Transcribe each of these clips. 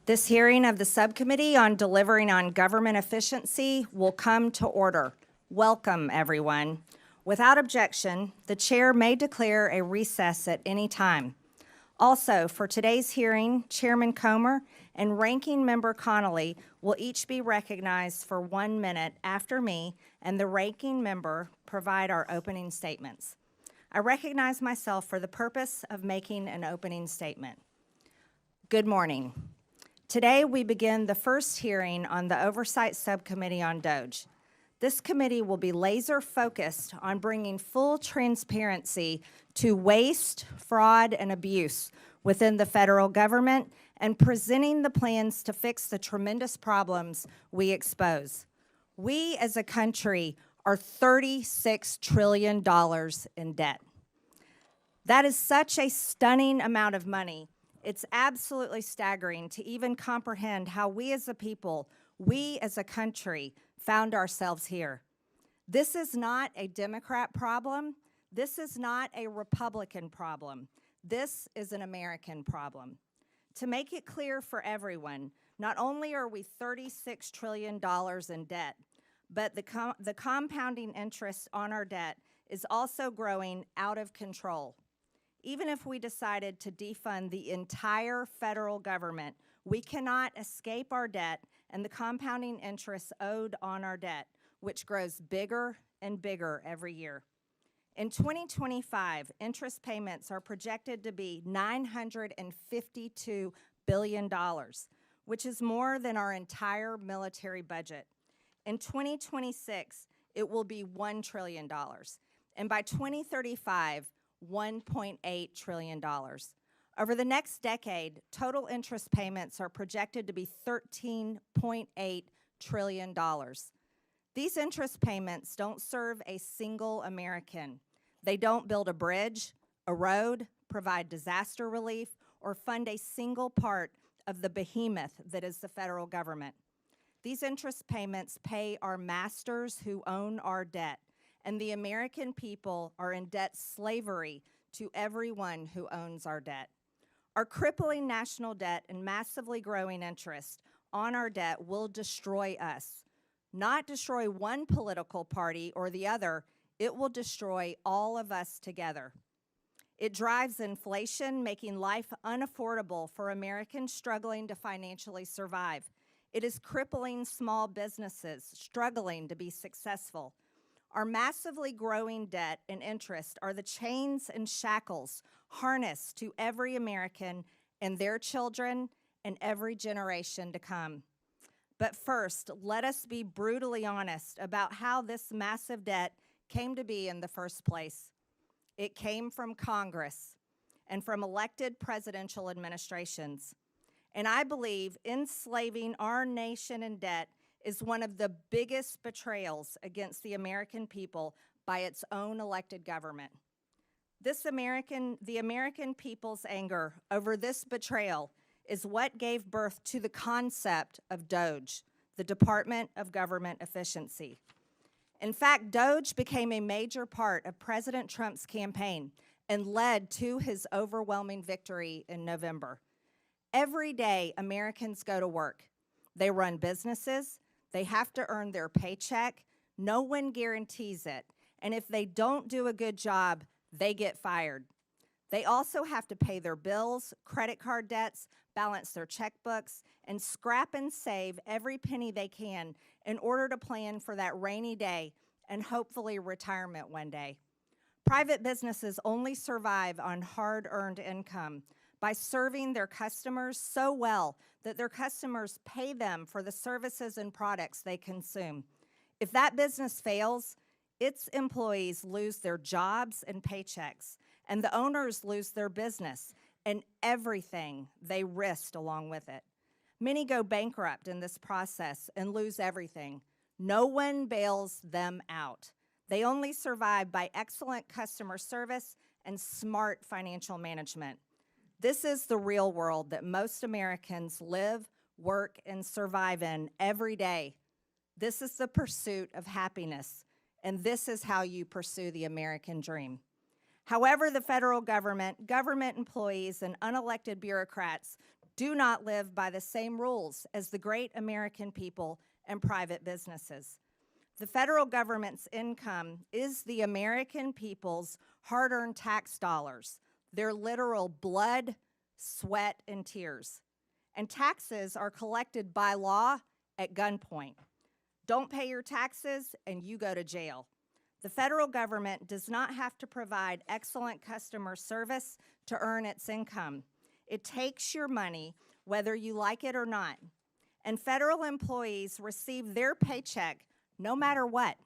This hearing of the Subcommittee on Delivering on Government Efficiency will come to order. Welcome, everyone. Without objection, the chair may declare a recess at any time. Also, for today's hearing, Chairman Comer and Ranking Member Connolly will each be recognized for 1 minute after me and the Ranking Member provide our opening statements. I recognize myself for the purpose of making an opening statement. Good morning. Today, we begin the first hearing on the Oversight Subcommittee on DOGE. This committee will be laser-focused on bringing full transparency to waste, fraud, and abuse within the federal government and presenting the plans to fix the tremendous problems we expose. We, as a country, are $36 trillion in debt. That is such a stunning amount of money. It's absolutely staggering to even comprehend how we as a people, we as a country, found ourselves here. This is not a Democrat problem. This is not a Republican problem. This is an American problem. To make it clear for everyone, not only are we $36 trillion in debt, but the compounding interest on our debt is also growing out of control. Even if we decided to defund the entire federal government, we cannot escape our debt and the compounding interest owed on our debt, which grows bigger and bigger every year. In 2025, interest payments are projected to be $952 billion, which is more than our entire military budget. In 2026, it will be $1 trillion, and by 2035, $1.8 trillion. Over the next decade, total interest payments are projected to be $13.8 trillion. These interest payments don't serve a single American. They don't build a bridge, a road, provide disaster relief, or fund a single part of the behemoth that is the federal government. These interest payments pay our masters who own our debt, and the American people are in debt slavery to everyone who owns our debt. Our crippling national debt and massively growing interest on our debt will destroy us. Not destroy one political party or the other, it will destroy all of us together. It drives inflation, making life unaffordable for Americans struggling to financially survive. It is crippling small businesses struggling to be successful. Our massively growing debt and interest are the chains and shackles harnessed to every American and their children and every generation to come. But first, let us be brutally honest about how this massive debt came to be in the first place. It came from Congress and from elected presidential administrations. And I believe enslaving our nation in debt is one of the biggest betrayals against the American people by its own elected government. The American people's anger over this betrayal is what gave birth to the concept of DOGE, the Department of Government Efficiency. In fact, DOGE became a major part of President Trump's campaign and led to his overwhelming victory in November. Every day, Americans go to work. They run businesses. They have to earn their paycheck. No one guarantees it. And if they don't do a good job, they get fired. They also have to pay their bills, credit card debts, balance their checkbooks, and scrap and save every penny they can in order to plan for that rainy day and hopefully retirement one day. Private businesses only survive on hard-earned income by serving their customers so well that their customers pay them for the services and products they consume. If that business fails, its employees lose their jobs and paychecks, and the owners lose their business and everything they risked along with it. Many go bankrupt in this process and lose everything. No one bails them out. They only survive by excellent customer service and smart financial management. This is the real world that most Americans live, work, and survive in every day. This is the pursuit of happiness, and this is how you pursue the American dream. However, the federal government, government employees, and unelected bureaucrats do not live by the same rules as the great American people and private businesses. The federal government's income is the American people's hard-earned tax dollars, their literal blood, sweat, and tears. And taxes are collected by law at gunpoint. Don't pay your taxes and you go to jail. The federal government does not have to provide excellent customer service to earn its income. It takes your money whether you like it or not. And federal employees receive their paycheck no matter what.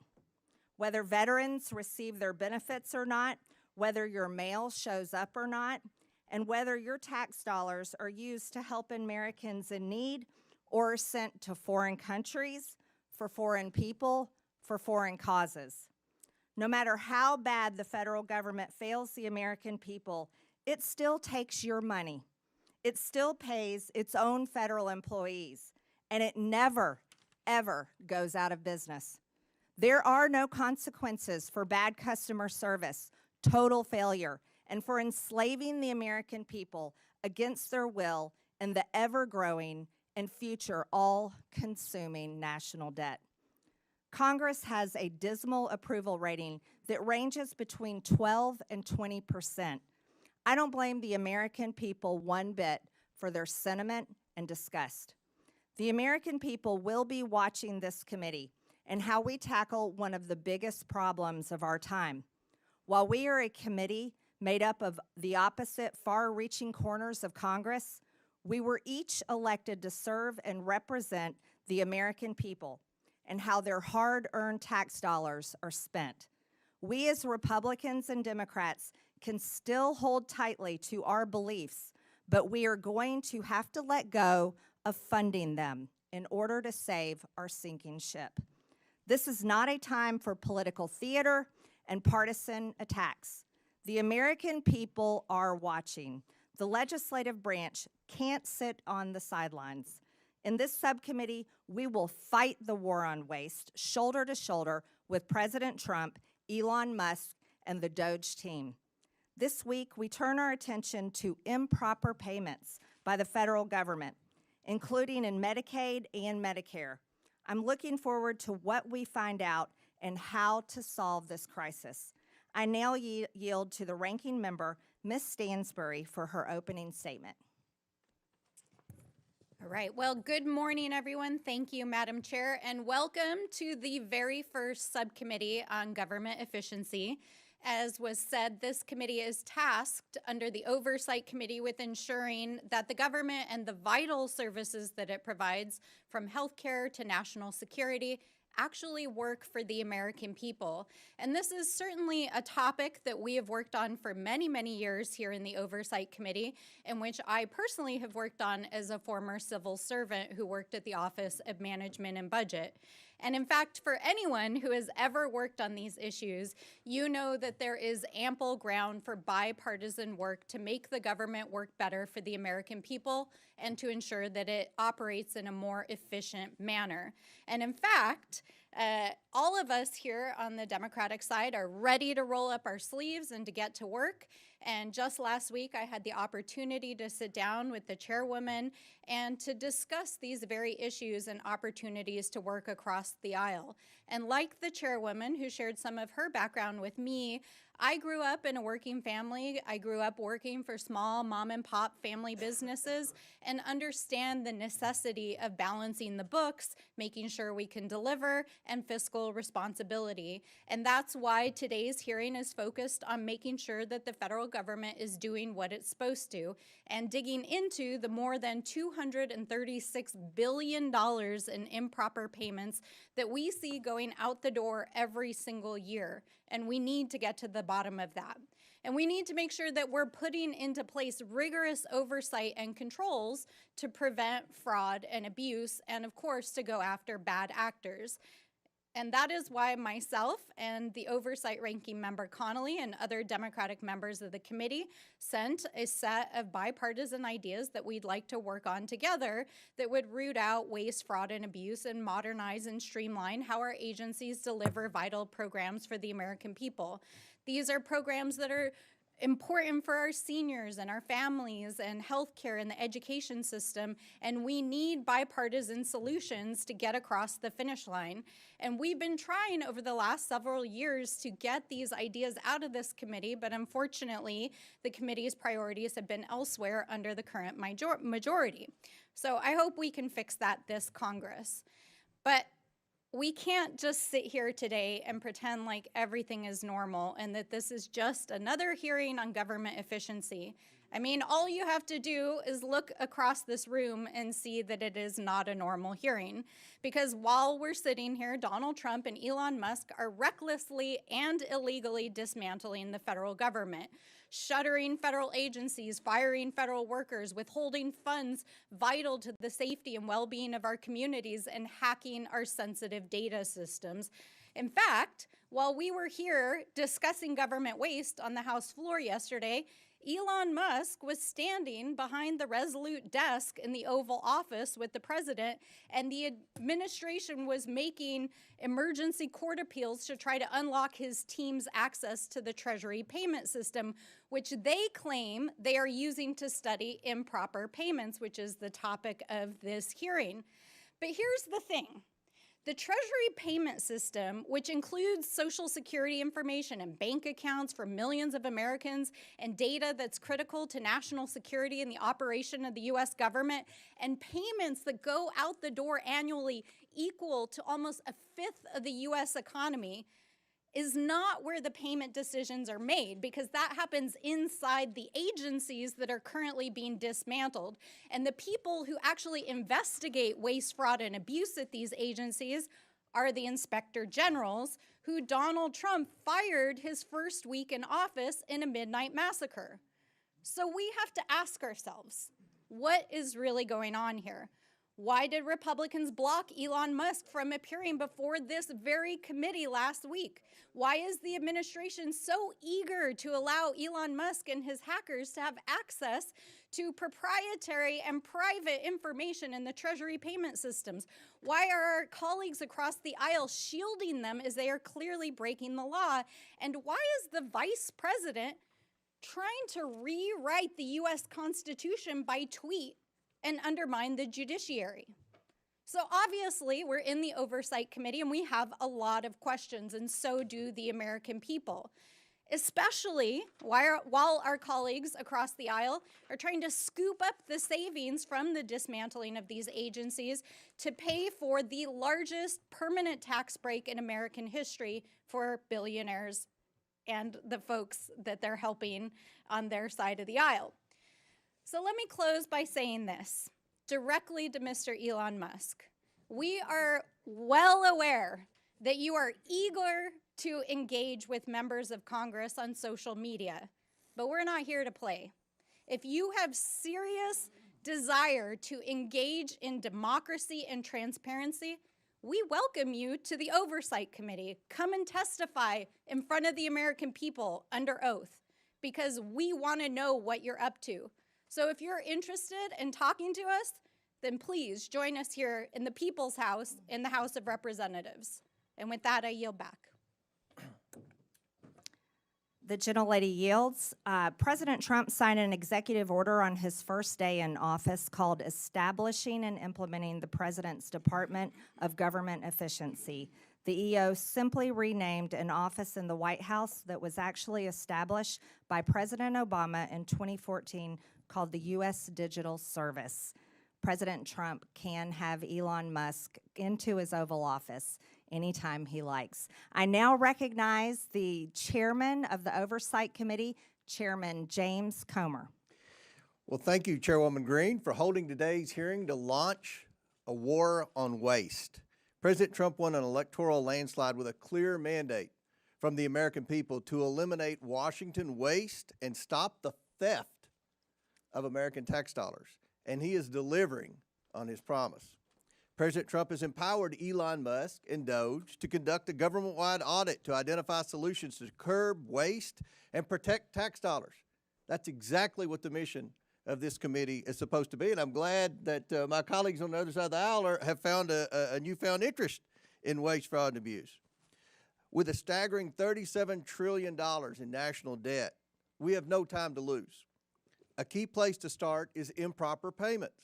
Whether veterans receive their benefits or not, whether your mail shows up or not, and whether your tax dollars are used to help Americans in need or are sent to foreign countries, for foreign people, for foreign causes. No matter how bad the federal government fails the American people, it still takes your money. It still pays its own federal employees, and it never, ever goes out of business. There are no consequences for bad customer service, total failure, and for enslaving the American people against their will in the ever-growing and future all-consuming national debt. Congress has a dismal approval rating that ranges between 12 and 20%. I don't blame the American people one bit for their sentiment and disgust. The American people will be watching this committee and how we tackle one of the biggest problems of our time. While we are a committee made up of the opposite far-reaching corners of Congress, we were each elected to serve and represent the American people and how their hard-earned tax dollars are spent. We as Republicans and Democrats can still hold tightly to our beliefs, but we are going to have to let go of funding them in order to save our sinking ship. This is not a time for political theater and partisan attacks. The American people are watching. The legislative branch can't sit on the sidelines. In this subcommittee, we will fight the war on waste shoulder to shoulder with President Trump, Elon Musk, and the DOGE team. This week, we turn our attention to improper payments by the federal government, including in Medicaid and Medicare. I'm looking forward to what we find out and how to solve this crisis. I now yield to the ranking member, Ms. Stansbury, for her opening statement. All right, well, good morning, everyone. Thank you, Madam Chair, and welcome to the very first subcommittee on government efficiency. As was said, this committee is tasked under the Oversight Committee with ensuring that the government and the vital services that it provides, from healthcare to national security, actually work for the American people. And this is certainly a topic that we have worked on for many, many years here in the Oversight Committee, in which I personally have worked on as a former civil servant who worked at the Office of Management and Budget. And in fact, for anyone who has ever worked on these issues, you know that there is ample ground for bipartisan work to make the government work better for the American people and to ensure that it operates in a more efficient manner. And in fact, all of us here on the Democratic side are ready to roll up our sleeves and to get to work. And just last week, I had the opportunity to sit down with the chairwoman and to discuss these very issues and opportunities to work across the aisle. And like the chairwoman who shared some of her background with me, I grew up in a working family. I grew up working for small mom and pop family businesses and understand the necessity of balancing the books, making sure we can deliver, and fiscal responsibility. And that's why today's hearing is focused on making sure that the federal government is doing what it's supposed to and digging into the more than $236 billion in improper payments that we see going out the door every single year. And we need to get to the bottom of that. And we need to make sure that we're putting into place rigorous oversight and controls to prevent fraud and abuse, and of course, to go after bad actors. And that is why myself and the Oversight Ranking Member Connolly and other Democratic members of the committee sent a set of bipartisan ideas that we'd like to work on together that would root out waste, fraud, and abuse and modernize and streamline how our agencies deliver vital programs for the American people. These are programs that are important for our seniors and our families and healthcare and the education system, and we need bipartisan solutions to get across the finish line. And we've been trying over the last several years to get these ideas out of this committee, but unfortunately, the committee's priorities have been elsewhere under the current majority. So I hope we can fix that this Congress. But we can't just sit here today and pretend like everything is normal and that this is just another hearing on government efficiency. I mean, all you have to do is look across this room and see that it is not a normal hearing. Because while we're sitting here, Donald Trump and Elon Musk are recklessly and illegally dismantling the federal government, shuttering federal agencies, firing federal workers, withholding funds vital to the safety and well-being of our communities, and hacking our sensitive data systems. In fact, while we were here discussing government waste on the House floor yesterday, Elon Musk was standing behind the Resolute desk in the Oval Office with the president, and the administration was making emergency court appeals to try to unlock his team's access to the Treasury payment system, which they claim they are using to study improper payments, which is the topic of this hearing. But here's the thing. The Treasury payment system, which includes Social Security information and bank accounts for millions of Americans and data that's critical to national security and the operation of the U.S. government, and payments that go out the door annually equal to almost a fifth of the U.S. economy, is not where the payment decisions are made, because that happens inside the agencies that are currently being dismantled. And the people who actually investigate waste, fraud, and abuse at these agencies are the inspector generals, who Donald Trump fired his first week in office in a midnight massacre. So we have to ask ourselves, what is really going on here? Why did Republicans block Elon Musk from appearing before this very committee last week? Why is the administration so eager to allow Elon Musk and his hackers to have access to proprietary and private information in the Treasury payment systems? Why are our colleagues across the aisle shielding them as they are clearly breaking the law? And why is the vice president trying to rewrite the U.S. Constitution by tweet and undermine the judiciary? So obviously, we're in the Oversight Committee and we have a lot of questions, and so do the American people, especially while our colleagues across the aisle are trying to scoop up the savings from the dismantling of these agencies to pay for the largest permanent tax break in American history for billionaires and the folks that they're helping on their side of the aisle. So let me close by saying this directly to Mr. Elon Musk. We are well aware that you are eager to engage with members of Congress on social media, but we're not here to play. If you have serious desire to engage in democracy and transparency, we welcome you to the Oversight Committee. Come and testify in front of the American people under oath, because we want to know what you're up to. So if you're interested in talking to us, then please join us here in the People's House in the House of Representatives. And with that, I yield back. The gentlelady yields. President Trump signed an executive order on his first day in office called Establishing and Implementing the President's Department of Government Efficiency. The EO simply renamed an office in the White House that was actually established by President Obama in 2014 called the U.S. Digital Service. President Trump can have Elon Musk into his Oval Office anytime he likes. I now recognize the chairman of the Oversight Committee, Chairman James Comer. Well, thank you, Chairwoman Greene, for holding today's hearing to launch a war on waste. President Trump won an electoral landslide with a clear mandate from the American people to eliminate Washington waste and stop the theft of American tax dollars. And he is delivering on his promise. President Trump has empowered Elon Musk and DOGE to conduct a government-wide audit to identify solutions to curb waste and protect tax dollars. That's exactly what the mission of this committee is supposed to be, and I'm glad that my colleagues on the other side of the aisle have found a newfound interest in waste, fraud, and abuse. With a staggering $37 trillion in national debt, we have no time to lose. A key place to start is improper payments.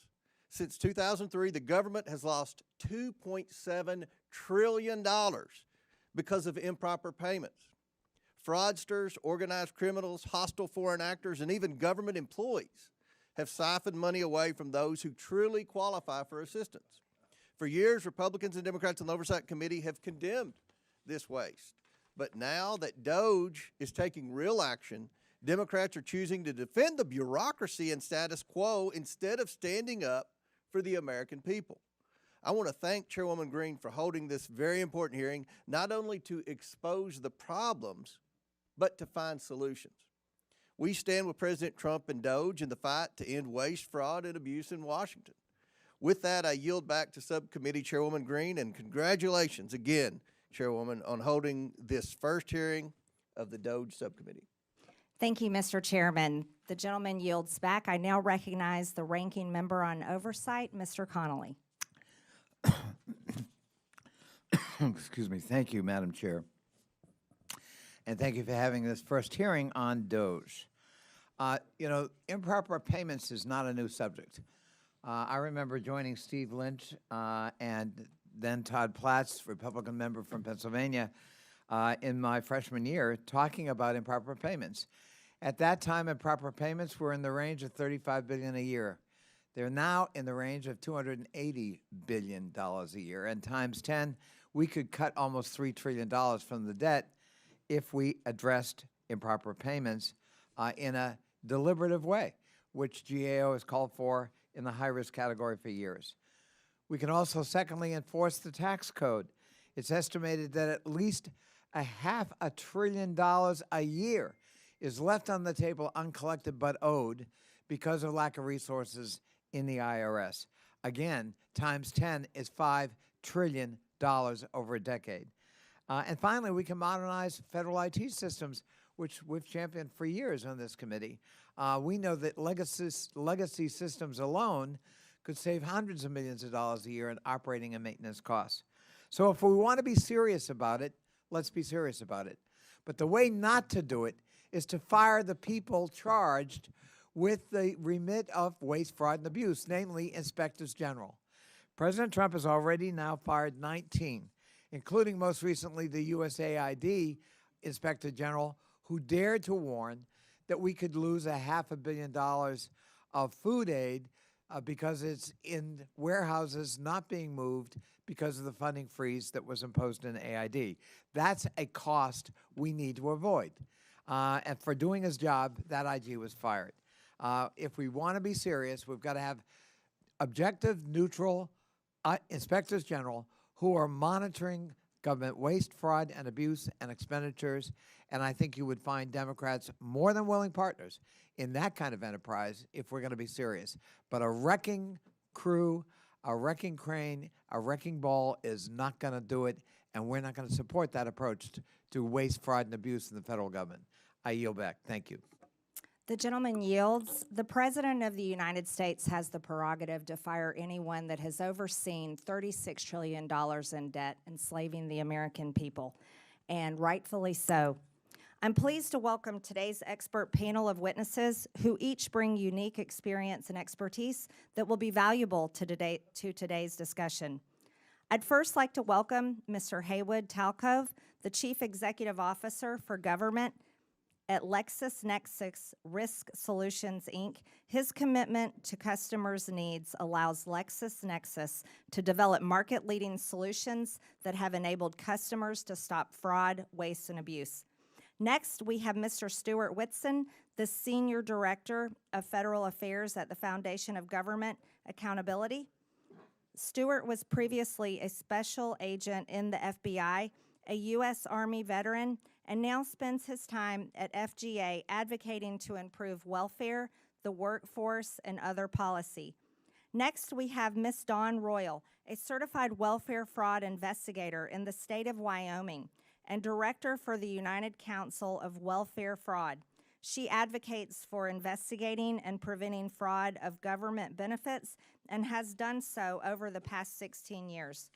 Since 2003, the government has lost $2.7 trillion because of improper payments. Fraudsters, organized criminals, hostile foreign actors, and even government employees have siphoned money away from those who truly qualify for assistance. For years, Republicans and Democrats on the Oversight Committee have condemned this waste. But now that DOGE is taking real action, Democrats are choosing to defend the bureaucracy and status quo instead of standing up for the American people. I want to thank Chairwoman Greene for holding this very important hearing, not only to expose the problems, but to find solutions. We stand with President Trump and DOGE in the fight to end waste, fraud, and abuse in Washington. With that, I yield back to Subcommittee Chairwoman Greene, and congratulations again, Chairwoman, on holding this first hearing of the DOGE Subcommittee. Thank you, Mr. Chairman. The gentleman yields back. I now recognize the ranking member on oversight, Mr. Connolly. Excuse me. Thank you, Madam Chair. And thank you for having this first hearing on DOGE. You know, improper payments is not a new subject. I remember joining Steve Lynch and then Todd Platts, Republican member from Pennsylvania, in my freshman year, talking about improper payments. At that time, improper payments were in the range of $35 billion a year. They're now in the range of $280 billion a year, and times 10, we could cut almost $3 trillion from the debt if we addressed improper payments in a deliberative way, which GAO has called for in the high-risk category for years. We can also, secondly, enforce the tax code. It's estimated that at least $500 billion a year is left on the table uncollected but owed because of lack of resources in the IRS. Again, times 10 is $5 trillion over a decade. And finally, we can modernize federal IT systems, which we've championed for years on this committee. We know that legacy systems alone could save hundreds of millions of dollars a year in operating and maintenance costs. So if we want to be serious about it, let's be serious about it. But the way not to do it is to fire the people charged with the remit of waste, fraud, and abuse, namely inspectors general. President Trump has already now fired 19, including most recently the USAID Inspector General, who dared to warn that we could lose $500 million of food aid because it's in warehouses not being moved because of the funding freeze that was imposed in AID. That's a cost we need to avoid. And for doing his job, that IG was fired. If we want to be serious, we've got to have objective, neutral inspectors general who are monitoring government waste, fraud, and abuse and expenditures. And I think you would find Democrats more than willing partners in that kind of enterprise if we're going to be serious. But a wrecking crew, a wrecking crane, a wrecking ball is not going to do it, and we're not going to support that approach to waste, fraud, and abuse in the federal government. I yield back. Thank you. The gentleman yields. The President of the United States has the prerogative to fire anyone that has overseen $36 trillion in debt, enslaving the American people, and rightfully so. I'm pleased to welcome today's expert panel of witnesses who each bring unique experience and expertise that will be valuable to today's discussion. I'd first like to welcome Mr. Haywood Talcove, the Chief Executive Officer for Government at LexisNexis Risk Solutions, Inc. His commitment to customers' needs allows LexisNexis to develop market-leading solutions that have enabled customers to stop fraud, waste, and abuse. Next, we have Mr. Stuart Whitson, the Senior Director of Federal Affairs at the Foundation of Government Accountability. Stuart was previously a special agent in the FBI, a U.S. Army veteran, and now spends his time at FGA advocating to improve welfare, the workforce, and other policy. Next, we have Ms. Dawn Royal, a certified welfare fraud investigator in the state of Wyoming and director for the United Council of Welfare Fraud. She advocates for investigating and preventing fraud of government benefits and has done so over the past 16 years.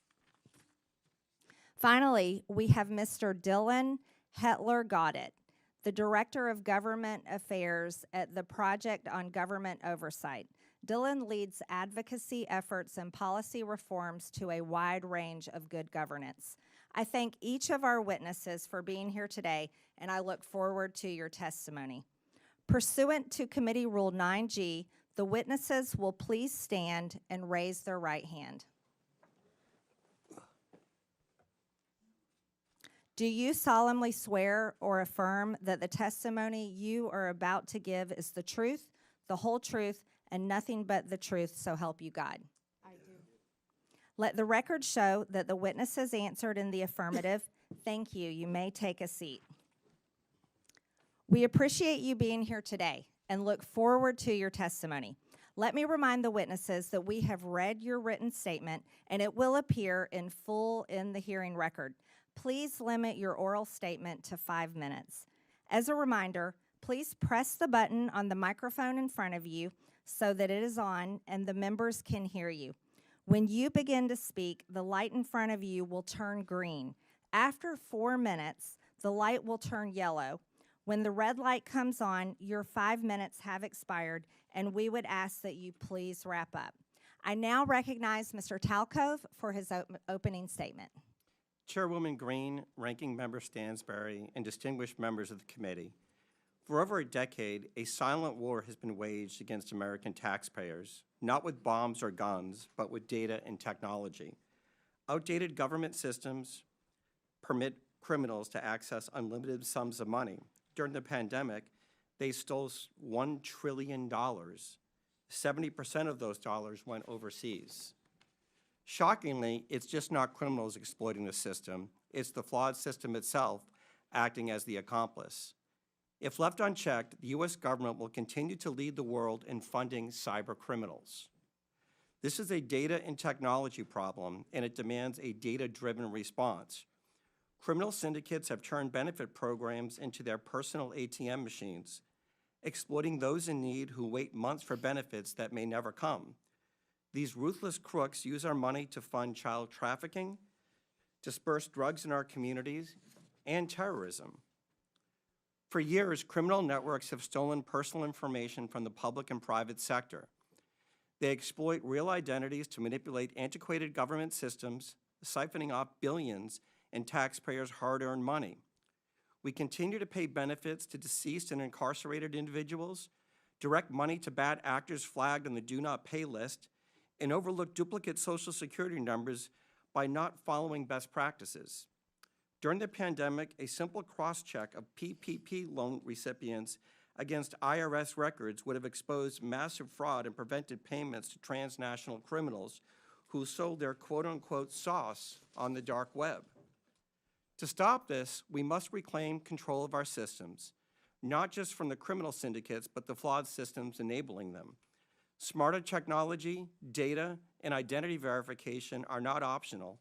Finally, we have Mr. Dylan Hetler-Goddett, the Director of Government Affairs at the Project on Government Oversight. Dylan leads advocacy efforts and policy reforms to a wide range of good governance. I thank each of our witnesses for being here today, and I look forward to your testimony. Pursuant to Committee Rule 9G, the witnesses will please stand and raise their right hand. Do you solemnly swear or affirm that the testimony you are about to give is the truth, the whole truth, and nothing but the truth, so help you God? I do. Let the record show that the witnesses answered in the affirmative. Thank you. You may take a seat. We appreciate you being here today and look forward to your testimony. Let me remind the witnesses that we have read your written statement and it will appear in full in the hearing record. Please limit your oral statement to 5 minutes. As a reminder, please press the button on the microphone in front of you so that it is on and the members can hear you. When you begin to speak, the light in front of you will turn green. After 4 minutes, the light will turn yellow. When the red light comes on, your 5 minutes have expired, and we would ask that you please wrap up. I now recognize Mr. Talcove for his opening statement. Chairwoman Greene, Ranking Member Stansberry, and distinguished members of the committee, for over a decade, a silent war has been waged against American taxpayers, not with bombs or guns, but with data and technology. Outdated government systems permit criminals to access unlimited sums of money. During the pandemic, they stole $1 trillion. 70% of those dollars went overseas. Shockingly, it's just not criminals exploiting the system. It's the flawed system itself acting as the accomplice. If left unchecked, the U.S. government will continue to lead the world in funding cyber criminals. This is a data and technology problem, and it demands a data-driven response. Criminal syndicates have turned benefit programs into their personal ATM machines, exploiting those in need who wait months for benefits that may never come. These ruthless crooks use our money to fund child trafficking, disperse drugs in our communities, and terrorism. For years, criminal networks have stolen personal information from the public and private sector. They exploit real identities to manipulate antiquated government systems, siphoning off billions in taxpayers' hard-earned money. We continue to pay benefits to deceased and incarcerated individuals, direct money to bad actors flagged on the do not pay list, and overlook duplicate Social Security numbers by not following best practices. During the pandemic, a simple cross-check of PPP loan recipients against IRS records would have exposed massive fraud and prevented payments to transnational criminals who sold their quote-unquote sauce on the dark web. To stop this, we must reclaim control of our systems, not just from the criminal syndicates, but the flawed systems enabling them. Smarter technology, data, and identity verification are not optional.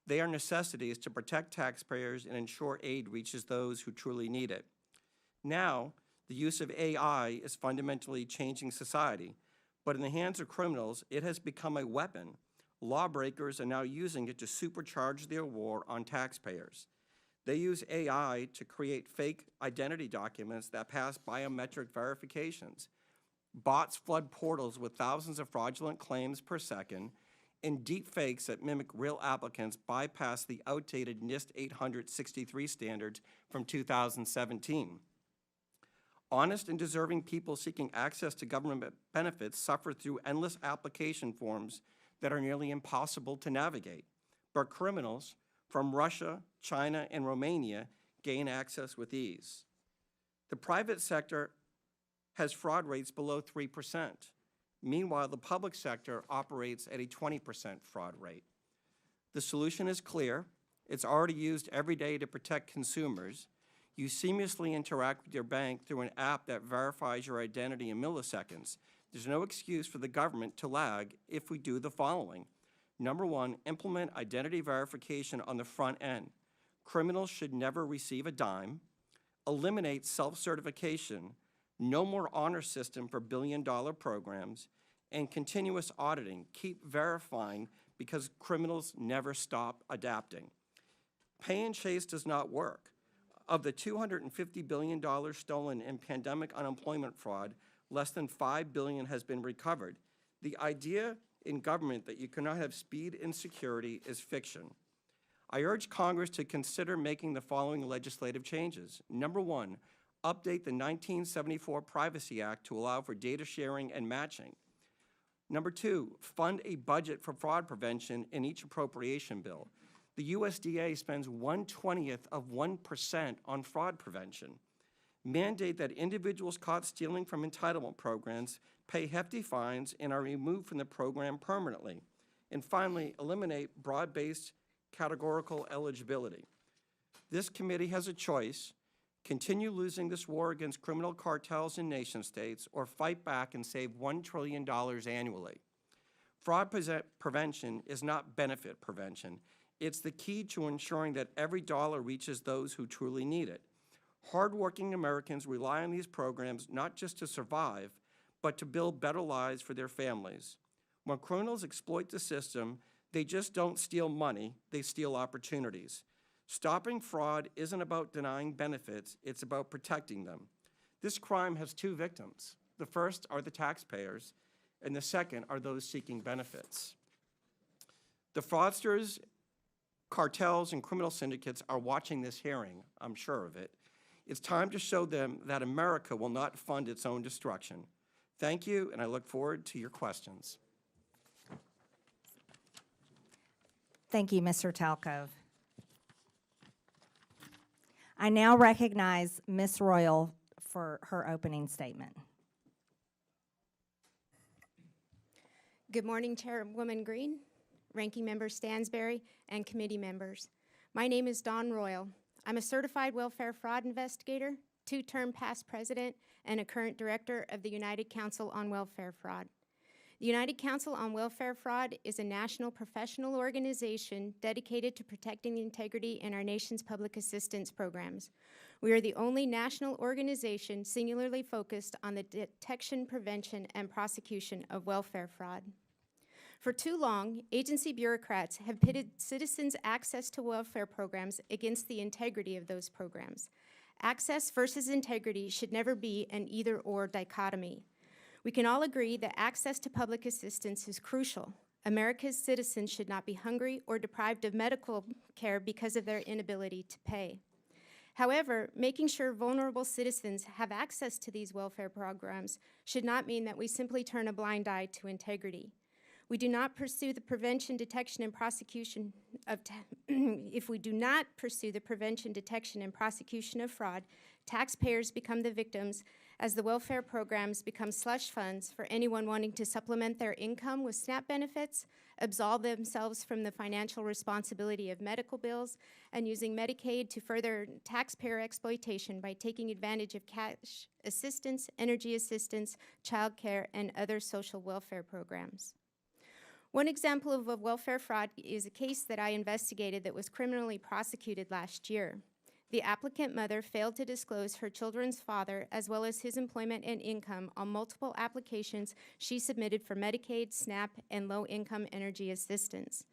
They are necessities to protect taxpayers and ensure aid reaches those who truly need it. Now, the use of AI is fundamentally changing society, but in the hands of criminals, it has become a weapon. Lawbreakers are now using it to supercharge their war on taxpayers. They use AI to create fake identity documents that pass biometric verifications. Bots flood portals with thousands of fraudulent claims per second, and deep fakes that mimic real applicants bypass the outdated NIST 863 standards from 2017. Honest and deserving people seeking access to government benefits suffer through endless application forms that are nearly impossible to navigate. But criminals from Russia, China, and Romania gain access with ease. The private sector has fraud rates below 3%. Meanwhile, the public sector operates at a 20% fraud rate. The solution is clear. It's already used every day to protect consumers. You seamlessly interact with your bank through an app that verifies your identity in milliseconds. There's no excuse for the government to lag if we do the following. Number one, implement identity verification on the front end. Criminals should never receive a dime. Eliminate self-certification. No more honor system for billion-dollar programs. And continuous auditing. Keep verifying because criminals never stop adapting. Pay and chase does not work. Of the $250 billion stolen in pandemic unemployment fraud, less than $5 billion has been recovered. The idea in government that you cannot have speed and security is fiction. I urge Congress to consider making the following legislative changes. Number one, update the 1974 Privacy Act to allow for data sharing and matching. Number two, fund a budget for fraud prevention in each appropriation bill. The USDA spends 1/20th of 1% on fraud prevention. Mandate that individuals caught stealing from entitlement programs pay hefty fines and are removed from the program permanently. And finally, eliminate broad-based categorical eligibility. This committee has a choice: continue losing this war against criminal cartels and nation states, or fight back and save $1 trillion annually. Fraud prevention is not benefit prevention. It's the key to ensuring that every dollar reaches those who truly need it. Hardworking Americans rely on these programs not just to survive, but to build better lives for their families. When criminals exploit the system, they just don't steal money, they steal opportunities. Stopping fraud isn't about denying benefits, it's about protecting them. This crime has two victims. The first are the taxpayers, and the second are those seeking benefits. The fraudsters, cartels, and criminal syndicates are watching this hearing, I'm sure of it. It's time to show them that America will not fund its own destruction. Thank you, and I look forward to your questions. Thank you, Mr. Talcove. I now recognize Ms. Royal for her opening statement. Good morning, Chairwoman Greene, Ranking Member Stansberry, and committee members. My name is Dawn Royal. I'm a certified welfare fraud investigator, two-term past president, and a current director of the United Council on Welfare Fraud. The United Council on Welfare Fraud is a national professional organization dedicated to protecting the integrity in our nation's public assistance programs. We are the only national organization singularly focused on the detection, prevention, and prosecution of welfare fraud. For too long, agency bureaucrats have pitted citizens' access to welfare programs against the integrity of those programs. Access versus integrity should never be an either-or dichotomy. We can all agree that access to public assistance is crucial. America's citizens should not be hungry or deprived of medical care because of their inability to pay. However, making sure vulnerable citizens have access to these welfare programs should not mean that we simply turn a blind eye to integrity. We do not pursue the prevention, detection, and prosecution of if we do not pursue the prevention, detection, and prosecution of fraud, taxpayers become the victims as the welfare programs become slush funds for anyone wanting to supplement their income with SNAP benefits, absolve themselves from the financial responsibility of medical bills, and using Medicaid to further taxpayer exploitation by taking advantage of cash assistance, energy assistance, child care, and other social welfare programs. One example of a welfare fraud is a case that I investigated that was criminally prosecuted last year. The applicant mother failed to disclose her children's father as well as his employment and income on multiple applications she submitted for Medicaid, SNAP, and low-income energy assistance.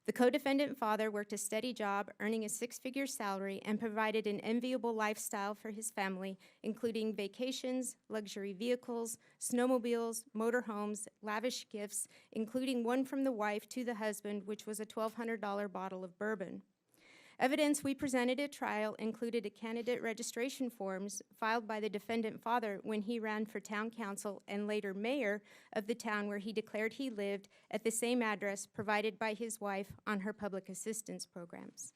The co-defendant father worked a steady job, earning a six-figure salary, and provided an enviable lifestyle for his family, including vacations, luxury vehicles, snowmobiles, motorhomes, lavish gifts, including one from the wife to the husband, which was a $1,200 bottle of bourbon. Evidence we presented at trial included a candidate registration forms filed by the defendant father when he ran for town council and later mayor of the town where he declared he lived at the same address provided by his wife on her public assistance programs.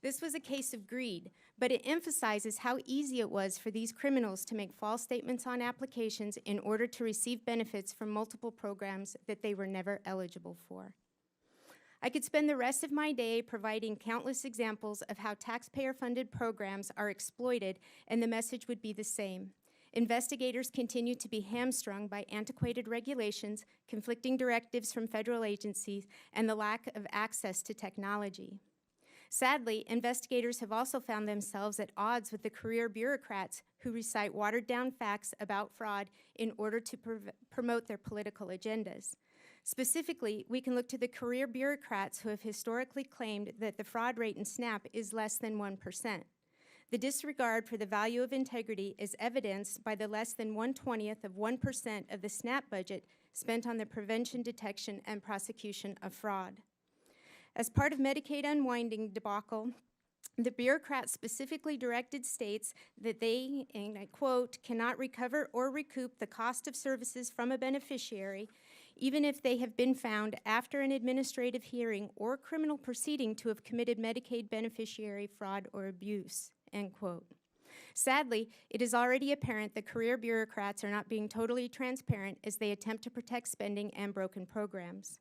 This was a case of greed, but it emphasizes how easy it was for these criminals to make false statements on applications in order to receive benefits from multiple programs that they were never eligible for. I could spend the rest of my day providing countless examples of how taxpayer-funded programs are exploited, and the message would be the same. Investigators continue to be hamstrung by antiquated regulations, conflicting directives from federal agencies, and the lack of access to technology. Sadly, investigators have also found themselves at odds with the career bureaucrats who recite watered-down facts about fraud in order to promote their political agendas. Specifically, we can look to the career bureaucrats who have historically claimed that the fraud rate in SNAP is less than 1%. The disregard for the value of integrity is evidenced by the less than 1/20th of 1% of the SNAP budget spent on the prevention, detection, and prosecution of fraud. As part of Medicaid unwinding debacle, the bureaucrats specifically directed states that they, and I quote, cannot recover or recoup the cost of services from a beneficiary, even if they have been found after an administrative hearing or criminal proceeding to have committed Medicaid beneficiary fraud or abuse, end quote. Sadly, it is already apparent that career bureaucrats are not being totally transparent as they attempt to protect spending and broken programs.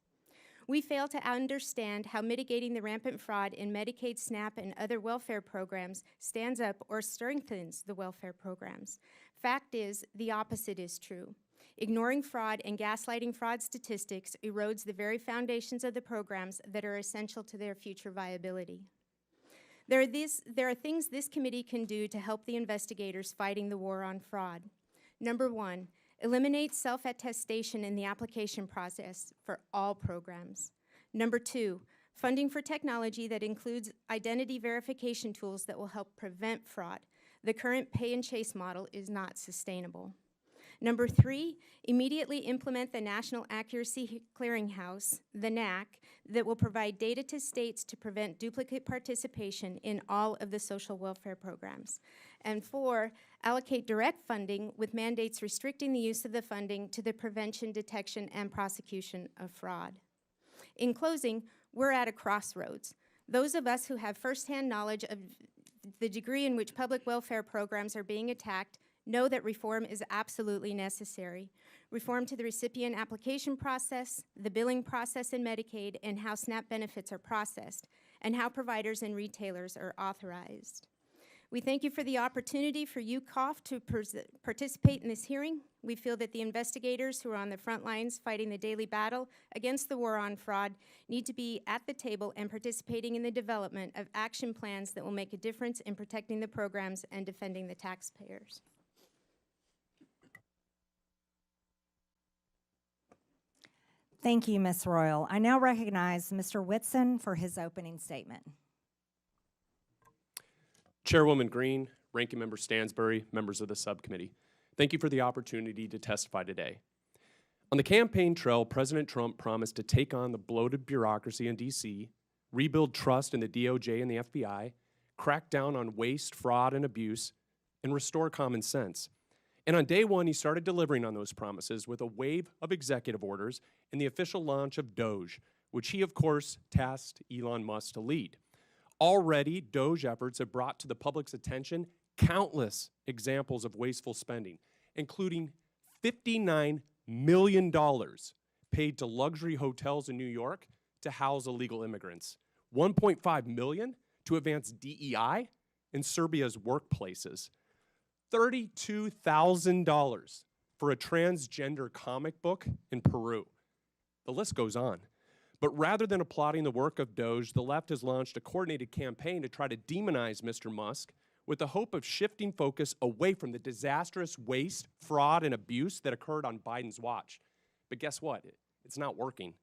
We fail to understand how mitigating the rampant fraud in Medicaid, SNAP, and other welfare programs stands up or strengthens the welfare programs. Fact is, the opposite is true. Ignoring fraud and gaslighting fraud statistics erodes the very foundations of the programs that are essential to their future viability. There are things this committee can do to help the investigators fighting the war on fraud. Number one, eliminate self-attestation in the application process for all programs. Number two, funding for technology that includes identity verification tools that will help prevent fraud. The current pay and chase model is not sustainable. Number three, immediately implement the National Accuracy Clearinghouse, the NAC, that will provide data to states to prevent duplicate participation in all of the social welfare programs. And four, allocate direct funding with mandates restricting the use of the funding to the prevention, detection, and prosecution of fraud. In closing, we're at a crossroads. Those of us who have firsthand knowledge of the degree in which public welfare programs are being attacked know that reform is absolutely necessary. Reform to the recipient application process, the billing process in Medicaid, and how SNAP benefits are processed, and how providers and retailers are authorized. We thank you for the opportunity for UCOF to participate in this hearing. We feel that the investigators who are on the front lines fighting the daily battle against the war on fraud need to be at the table and participating in the development of action plans that will make a difference in protecting the programs and defending the taxpayers. Thank you, Ms. Royal. I now recognize Mr. Whitson for his opening statement. Chairwoman Greene, Ranking Member Stansbury, members of the subcommittee, thank you for the opportunity to testify today. On the campaign trail, President Trump promised to take on the bloated bureaucracy in D.C., rebuild trust in the DOJ and the FBI, crack down on waste, fraud, and abuse, and restore common sense. And on day one, he started delivering on those promises with a wave of executive orders and the official launch of DOGE, which he, of course, tasked Elon Musk to lead. Already, DOGE efforts have brought to the public's attention countless examples of wasteful spending, including $59 million paid to luxury hotels in New York to house illegal immigrants, $1.5 million to advance DEI in Serbia's workplaces, $32,000 for a transgender comic book in Peru. The list goes on. But rather than applauding the work of DOGE, the left has launched a coordinated campaign to try to demonize Mr. Musk with the hope of shifting focus away from the disastrous waste, fraud, and abuse that occurred on Biden's watch. But guess what? It's not working.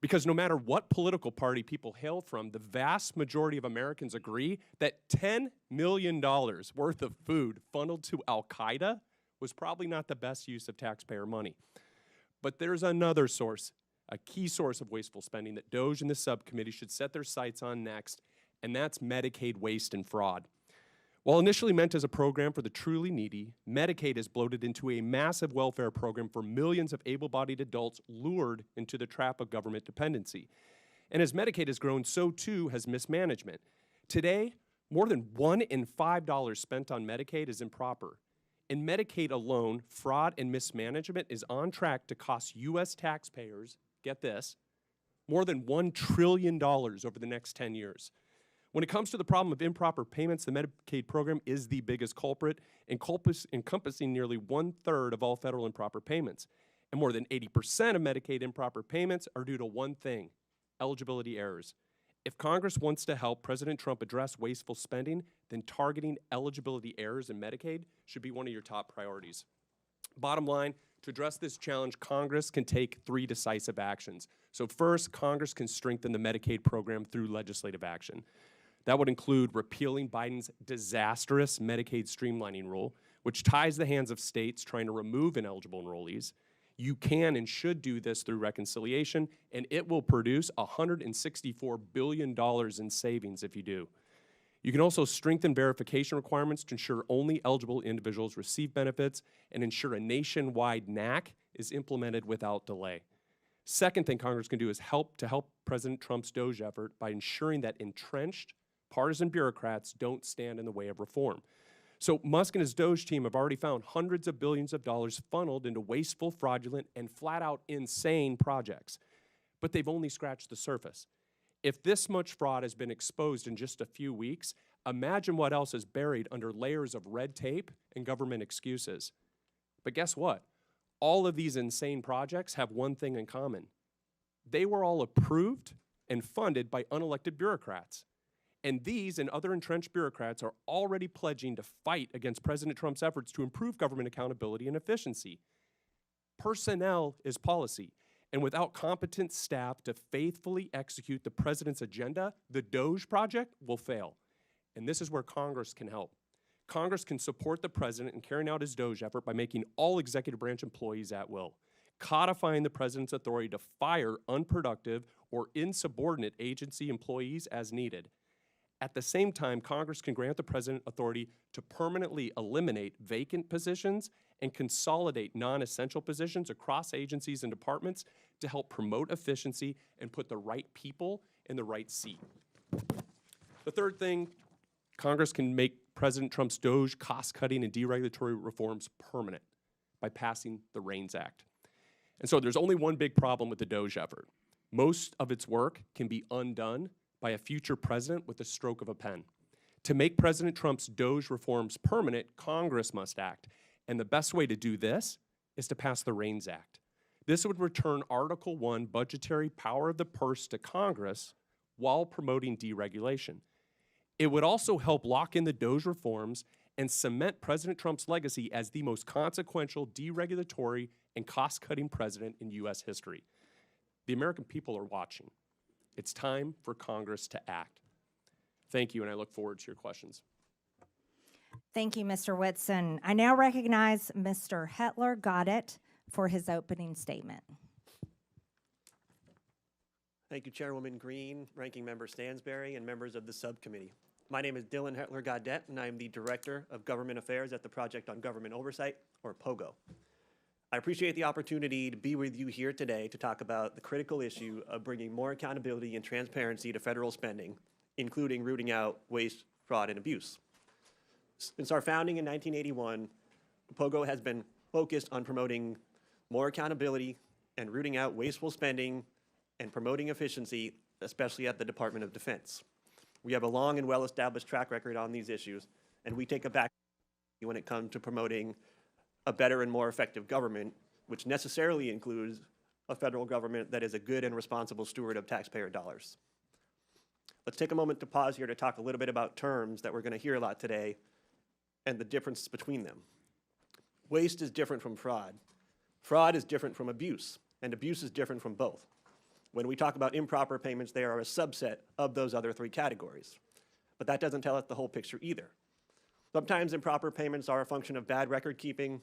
Because no matter what political party people hail from, the vast majority of Americans agree that $10 million worth of food funneled to Al-Qaeda was probably not the best use of taxpayer money. But there's another source, a key source of wasteful spending that DOGE and the subcommittee should set their sights on next, and that's Medicaid waste and fraud. While initially meant as a program for the truly needy, Medicaid has bloated into a massive welfare program for millions of able-bodied adults lured into the trap of government dependency. And as Medicaid has grown, so too has mismanagement. Today, more than $1 in $5 spent on Medicaid is improper. In Medicaid alone, fraud and mismanagement is on track to cost U.S. taxpayers, get this, more than $1 trillion over the next 10 years. When it comes to the problem of improper payments, the Medicaid program is the biggest culprit, encompassing nearly 1/3 of all federal improper payments. And more than 80% of Medicaid improper payments are due to one thing: eligibility errors. If Congress wants to help President Trump address wasteful spending, then targeting eligibility errors in Medicaid should be one of your top priorities. Bottom line, to address this challenge, Congress can take 3 decisive actions. So first, Congress can strengthen the Medicaid program through legislative action. That would include repealing Biden's disastrous Medicaid streamlining rule, which ties the hands of states trying to remove ineligible enrollees. You can and should do this through reconciliation, and it will produce $164 billion in savings if you do. You can also strengthen verification requirements to ensure only eligible individuals receive benefits and ensure a nationwide NAC is implemented without delay. Second thing Congress can do is help President Trump's DOGE effort by ensuring that entrenched partisan bureaucrats don't stand in the way of reform. So Musk and his DOGE team have already found hundreds of billions of dollars funneled into wasteful, fraudulent, and flat-out insane projects. But they've only scratched the surface. If this much fraud has been exposed in just a few weeks, imagine what else is buried under layers of red tape and government excuses. But guess what? All of these insane projects have one thing in common. They were all approved and funded by unelected bureaucrats. And these and other entrenched bureaucrats are already pledging to fight against President Trump's efforts to improve government accountability and efficiency. Personnel is policy, and without competent staff to faithfully execute the president's agenda, the DOGE project will fail. And this is where Congress can help. Congress can support the president in carrying out his DOGE effort by making all executive branch employees at will, codifying the president's authority to fire unproductive or insubordinate agency employees as needed. At the same time, Congress can grant the president authority to permanently eliminate vacant positions and consolidate non-essential positions across agencies and departments to help promote efficiency and put the right people in the right seat. The third thing, Congress can make President Trump's DOGE cost-cutting and deregulatory reforms permanent by passing the REINS Act. And so there's only one big problem with the DOGE effort. Most of its work can be undone by a future president with the stroke of a pen. To make President Trump's DOGE reforms permanent, Congress must act. And the best way to do this is to pass the REINS Act. This would return Article 1 budgetary power of the purse to Congress while promoting deregulation. It would also help lock in the DOGE reforms and cement President Trump's legacy as the most consequential deregulatory and cost-cutting president in U.S. history. The American people are watching. It's time for Congress to act. Thank you, and I look forward to your questions. Thank you, Mr. Whitson. I now recognize Mr. Hetler Goddett for his opening statement. Thank you, Chairwoman Greene, Ranking Member Stansberry, and members of the subcommittee. My name is Dylan Hetler Goddett, and I am the Director of Government Affairs at the Project on Government Oversight, or POGO. I appreciate the opportunity to be with you here today to talk about the critical issue of bringing more accountability and transparency to federal spending, including rooting out waste, fraud, and abuse. Since our founding in 1981, POGO has been focused on promoting more accountability and rooting out wasteful spending and promoting efficiency, especially at the Department of Defense. We have a long and well-established track record on these issues, and we take a back when it comes to promoting a better and more effective government, which necessarily includes a federal government that is a good and responsible steward of taxpayer dollars. Let's take a moment to pause here to talk a little bit about terms that we're going to hear a lot today and the difference between them. Waste is different from fraud. Fraud is different from abuse, and abuse is different from both. When we talk about improper payments, they are a subset of those other three categories. But that doesn't tell us the whole picture either. Sometimes improper payments are a function of bad record keeping.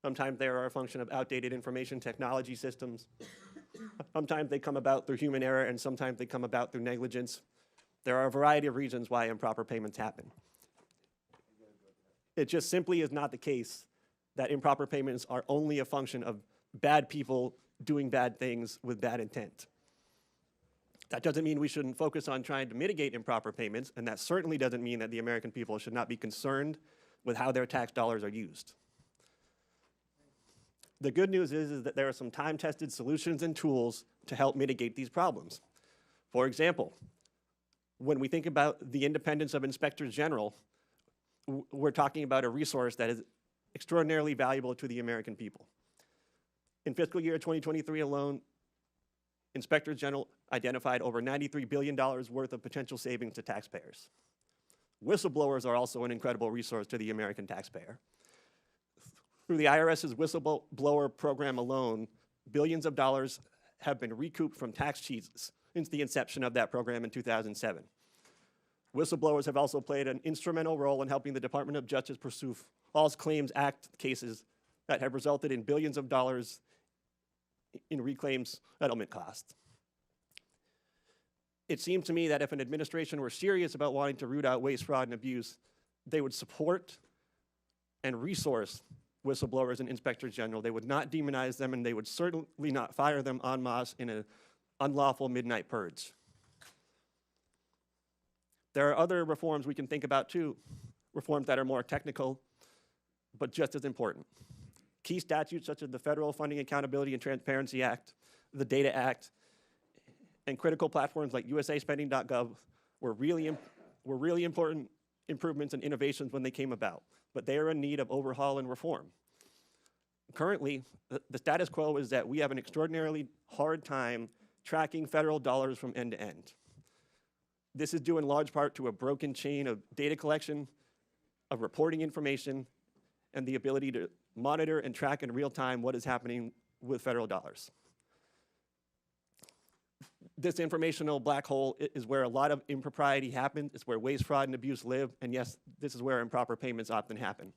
Sometimes they are a function of outdated information technology systems. Sometimes they come about through human error, and sometimes they come about through negligence. There are a variety of reasons why improper payments happen. It just simply is not the case that improper payments are only a function of bad people doing bad things with bad intent. That doesn't mean we shouldn't focus on trying to mitigate improper payments, and that certainly doesn't mean that the American people should not be concerned with how their tax dollars are used. The good news is that there are some time-tested solutions and tools to help mitigate these problems. For example, when we think about the independence of inspectors general, we're talking about a resource that is extraordinarily valuable to the American people. In fiscal year 2023 alone, inspectors general identified over $93 billion worth of potential savings to taxpayers. Whistleblowers are also an incredible resource to the American taxpayer. Through the IRS's whistleblower program alone, billions of dollars have been recouped from tax cheats since the inception of that program in 2007. Whistleblowers have also played an instrumental role in helping the Department of Justice pursue False Claims Act cases that have resulted in billions of dollars in reclaims settlement costs. It seems to me that if an administration were serious about wanting to root out waste, fraud, and abuse, they would support and resource whistleblowers and inspectors general. They would not demonize them, and they would certainly not fire them en masse in an unlawful midnight purge. There are other reforms we can think about too, reforms that are more technical, but just as important. Key statutes such as the Federal Funding Accountability and Transparency Act, the Data Act, and critical platforms like usaspending.gov were really important improvements and innovations when they came about, but they are in need of overhaul and reform. Currently, the status quo is that we have an extraordinarily hard time tracking federal dollars from end to end. This is due in large part to a broken chain of data collection, of reporting information, and the ability to monitor and track in real time what is happening with federal dollars. This informational black hole is where a lot of impropriety happens. It's where waste, fraud, and abuse live. And yes, this is where improper payments often happen.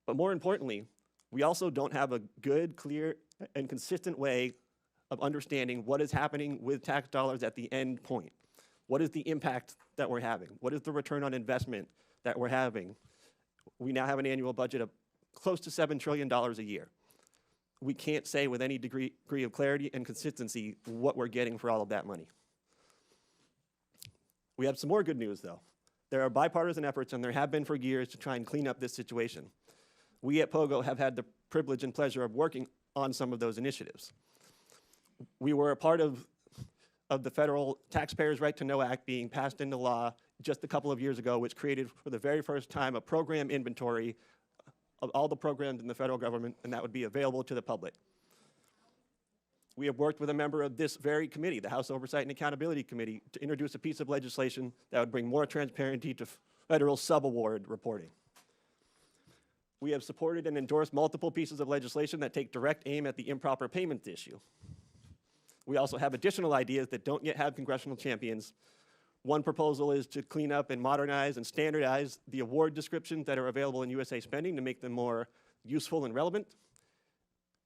But more importantly, we also don't have a good, clear, and consistent way of understanding what is happening with tax dollars at the end point. What is the impact that we're having? What is the return on investment that we're having? We now have an annual budget of close to $7 trillion a year. We can't say with any degree of clarity and consistency what we're getting for all of that money. We have some more good news, though. There are bipartisan efforts, and there have been for years, to try and clean up this situation. We at POGO have had the privilege and pleasure of working on some of those initiatives. We were a part of the Federal Taxpayers' Right to Know Act being passed into law just a couple of years ago, which created for the very first time a program inventory of all the programs in the federal government, and that would be available to the public. We have worked with a member of this very committee, the House Oversight and Accountability Committee, to introduce a piece of legislation that would bring more transparency to federal subaward reporting. We have supported and endorsed multiple pieces of legislation that take direct aim at the improper payments issue. We also have additional ideas that don't yet have congressional champions. One proposal is to clean up and modernize and standardize the award descriptions that are available in USA Spending to make them more useful and relevant.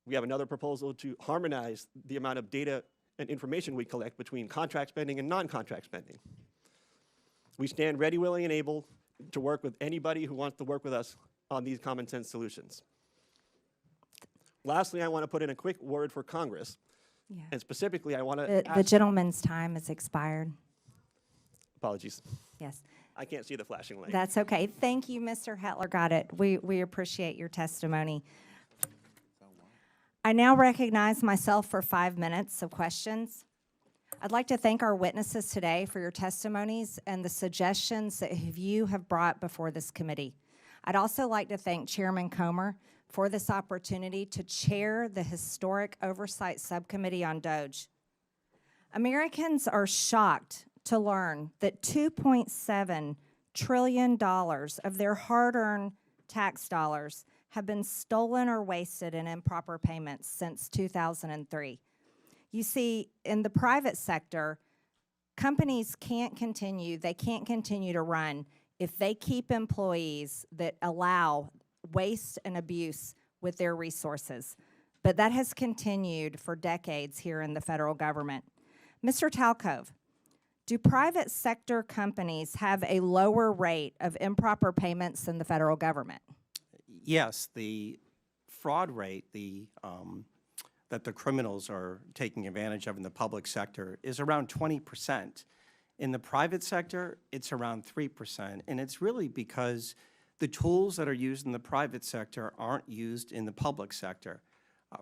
We have another proposal to harmonize the amount of data and information we collect between contract spending and non-contract spending. We stand ready, willing, and able to work with anybody who wants to work with us on these common sense solutions. Lastly, I want to put in a quick word for Congress. Yeah. And specifically, I want to The gentleman's time has expired. Apologies. Yes. I can't see the flashing light. That's okay. Thank you, Mr. Hetler. Got it. We appreciate your testimony. I now recognize myself for 5 minutes of questions. I'd like to thank our witnesses today for your testimonies and the suggestions that you have brought before this committee. I'd also like to thank Chairman Comer for this opportunity to chair the Historic Oversight Subcommittee on DOGE. Americans are shocked to learn that $2.7 trillion of their hard-earned tax dollars have been stolen or wasted in improper payments since 2003. You see, in the private sector, companies can't continue to run if they keep employees that allow waste and abuse with their resources. But that has continued for decades here in the federal government. Mr. Talcove, do private sector companies have a lower rate of improper payments than the federal government? Yes, the fraud rate that the criminals are taking advantage of in the public sector is around 20%. In the private sector, it's around 3%, and it's really because the tools that are used in the private sector aren't used in the public sector.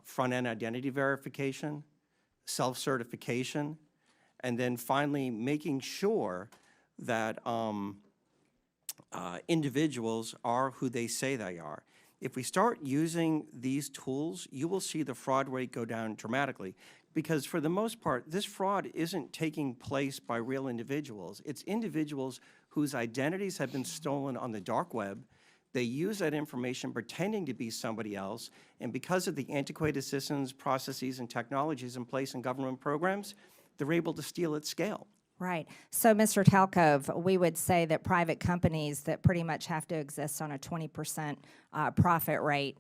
Front-end identity verification, self-certification, and then finally making sure that individuals are who they say they are. If we start using these tools, you will see the fraud rate go down dramatically, because for the most part, this fraud isn't taking place by real individuals. It's individuals whose identities have been stolen on the dark web. They use that information pretending to be somebody else, and because of the antiquated systems, processes, and technologies in place in government programs, they're able to steal at scale. Right. So, Mr. Talcove, we would say that private companies that pretty much have to exist on a 20% profit rate,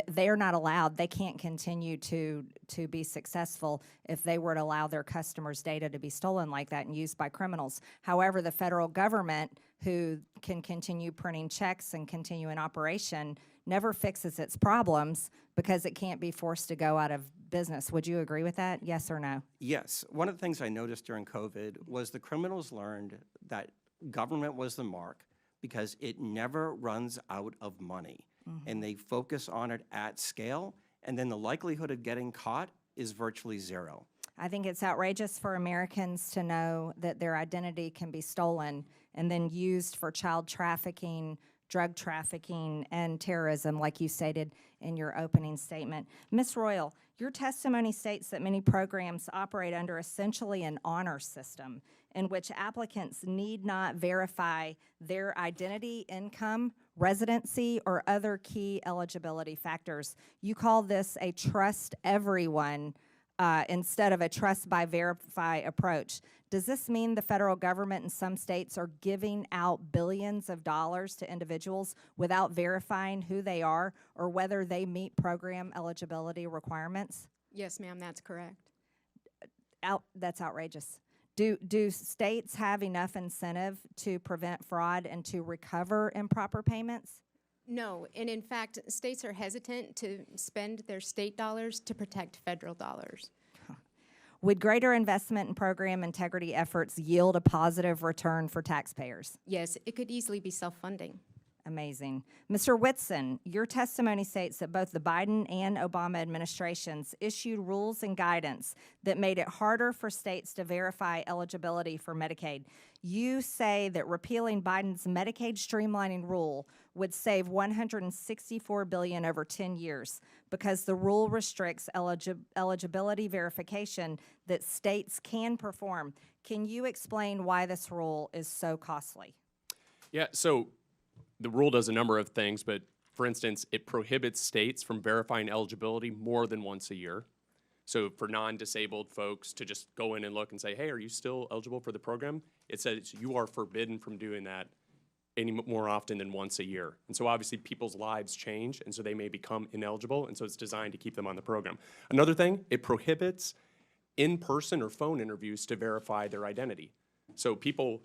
they are not allowed. They can't continue to be successful if they were to allow their customers' data to be stolen like that and used by criminals. However, the federal government, who can continue printing checks and continue in operation, never fixes its problems because it can't be forced to go out of business. Would you agree with that? Yes or no? Yes. One of the things I noticed during COVID was the criminals learned that government was the mark because it never runs out of money. And they focus on it at scale, and then the likelihood of getting caught is virtually zero. I think it's outrageous for Americans to know that their identity can be stolen and then used for child trafficking, drug trafficking, and terrorism, like you stated in your opening statement. Ms. Royal, your testimony states that many programs operate under essentially an honor system in which applicants need not verify their identity, income, residency, or other key eligibility factors. You call this a trust everyone instead of a trust by verify approach. Does this mean the federal government in some states are giving out billions of dollars to individuals without verifying who they are or whether they meet program eligibility requirements? Yes, ma'am, that's correct. That's outrageous. Do states have enough incentive to prevent fraud and to recover improper payments? No, and in fact, states are hesitant to spend their state dollars to protect federal dollars. Would greater investment in program integrity efforts yield a positive return for taxpayers? Yes, it could easily be self-funding. Amazing. Mr. Whitson, your testimony states that both the Biden and Obama administrations issued rules and guidance that made it harder for states to verify eligibility for Medicaid. You say that repealing Biden's Medicaid streamlining rule would save $164 billion over 10 years because the rule restricts eligibility verification that states can perform. Can you explain why this rule is so costly? Yeah, so the rule does a number of things, but for instance, it prohibits states from verifying eligibility more than once a year. So for non-disabled folks to just go in and look and say, hey, are you still eligible for the program? It says you are forbidden from doing that any more often than once a year. And so obviously people's lives change, and so they may become ineligible, and so it's designed to keep them on the program. Another thing, it prohibits in-person or phone interviews to verify their identity. So people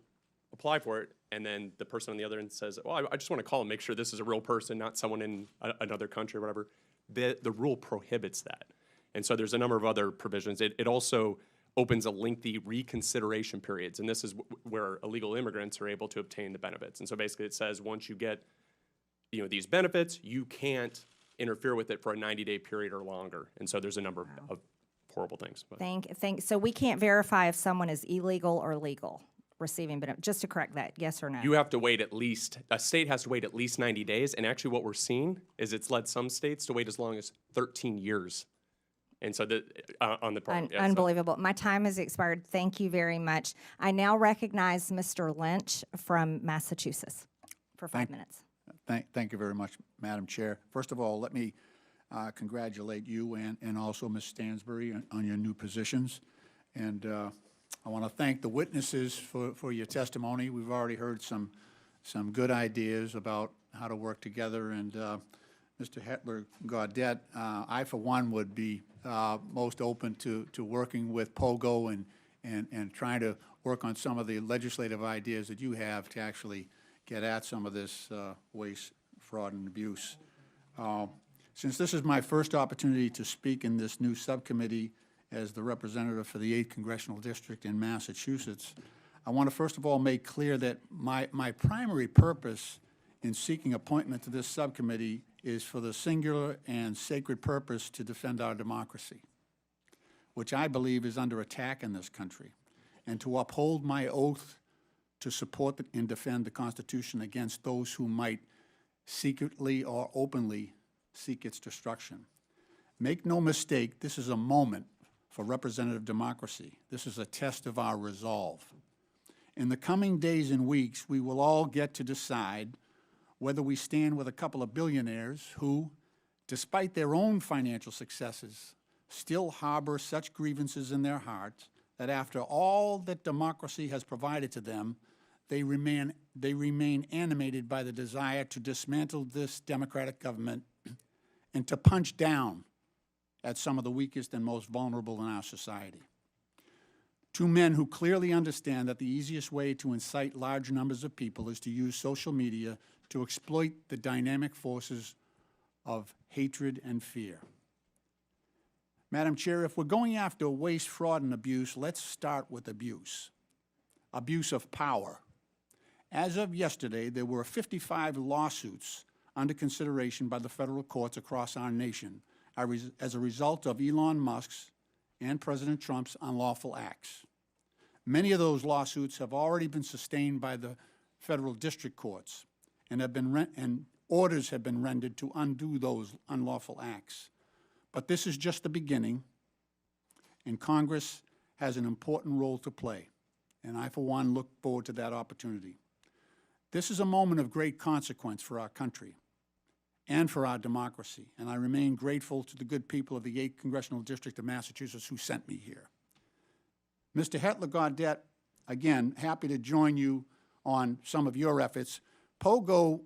apply for it, and then the person on the other end says, well, I just want to call and make sure this is a real person, not someone in another country or whatever. The rule prohibits that. And so there's a number of other provisions. It also opens a lengthy reconsideration periods, and this is where illegal immigrants are able to obtain the benefits. And so basically it says once you get these benefits, you can't interfere with it for a 90-day period or longer. And so there's a number of horrible things. But. So we can't verify if someone is illegal or legal receiving benefits. Just to correct that, yes or no? You have to wait a state has to wait at least 90 days, and actually what we're seeing is it's led some states to wait as long as 13 years. And so on the program. Unbelievable. My time has expired. Thank you very much. I now recognize Mr. Lynch from Massachusetts for 5 minutes. Thank you very much, Madam Chair. First of all, let me congratulate you and also Ms. Stansbury on your new positions. And I want to thank the witnesses for your testimony. We've already heard some good ideas about how to work together. And Mr. Hetler-Gaudette, I, for one, would be most open to working with POGO and trying to work on some of the legislative ideas that you have to actually get at some of this waste, fraud, and abuse. Since this is my first opportunity to speak in this new subcommittee as the representative for the 8th Congressional District in Massachusetts, I want to first of all make clear that my primary purpose in seeking appointment to this subcommittee is for the singular and sacred purpose to defend our democracy, which I believe is under attack in this country, and to uphold my oath to support and defend the Constitution against those who might secretly or openly seek its destruction. Make no mistake, this is a moment for representative democracy. This is a test of our resolve. In the coming days and weeks, we will all get to decide whether we stand with a couple of billionaires who, despite their own financial successes, still harbor such grievances in their hearts that after all that democracy has provided to them, they remain animated by the desire to dismantle this democratic government and to punch down at some of the weakest and most vulnerable in our society. Two men who clearly understand that the easiest way to incite large numbers of people is to use social media to exploit the dynamic forces of hatred and fear. Madam Chair, if we're going after waste, fraud, and abuse, let's start with abuse. Abuse of power. As of yesterday, there were 55 lawsuits under consideration by the federal courts across our nation as a result of Elon Musk's and President Trump's unlawful acts. Many of those lawsuits have already been sustained by the federal district courts and orders have been rendered to undo those unlawful acts. But this is just the beginning, and Congress has an important role to play, and I, for one, look forward to that opportunity. This is a moment of great consequence for our country and for our democracy, and I remain grateful to the good people of the 8th Congressional District of Massachusetts who sent me here. Mr. Hetler-Gaudette, again, happy to join you on some of your efforts. POGO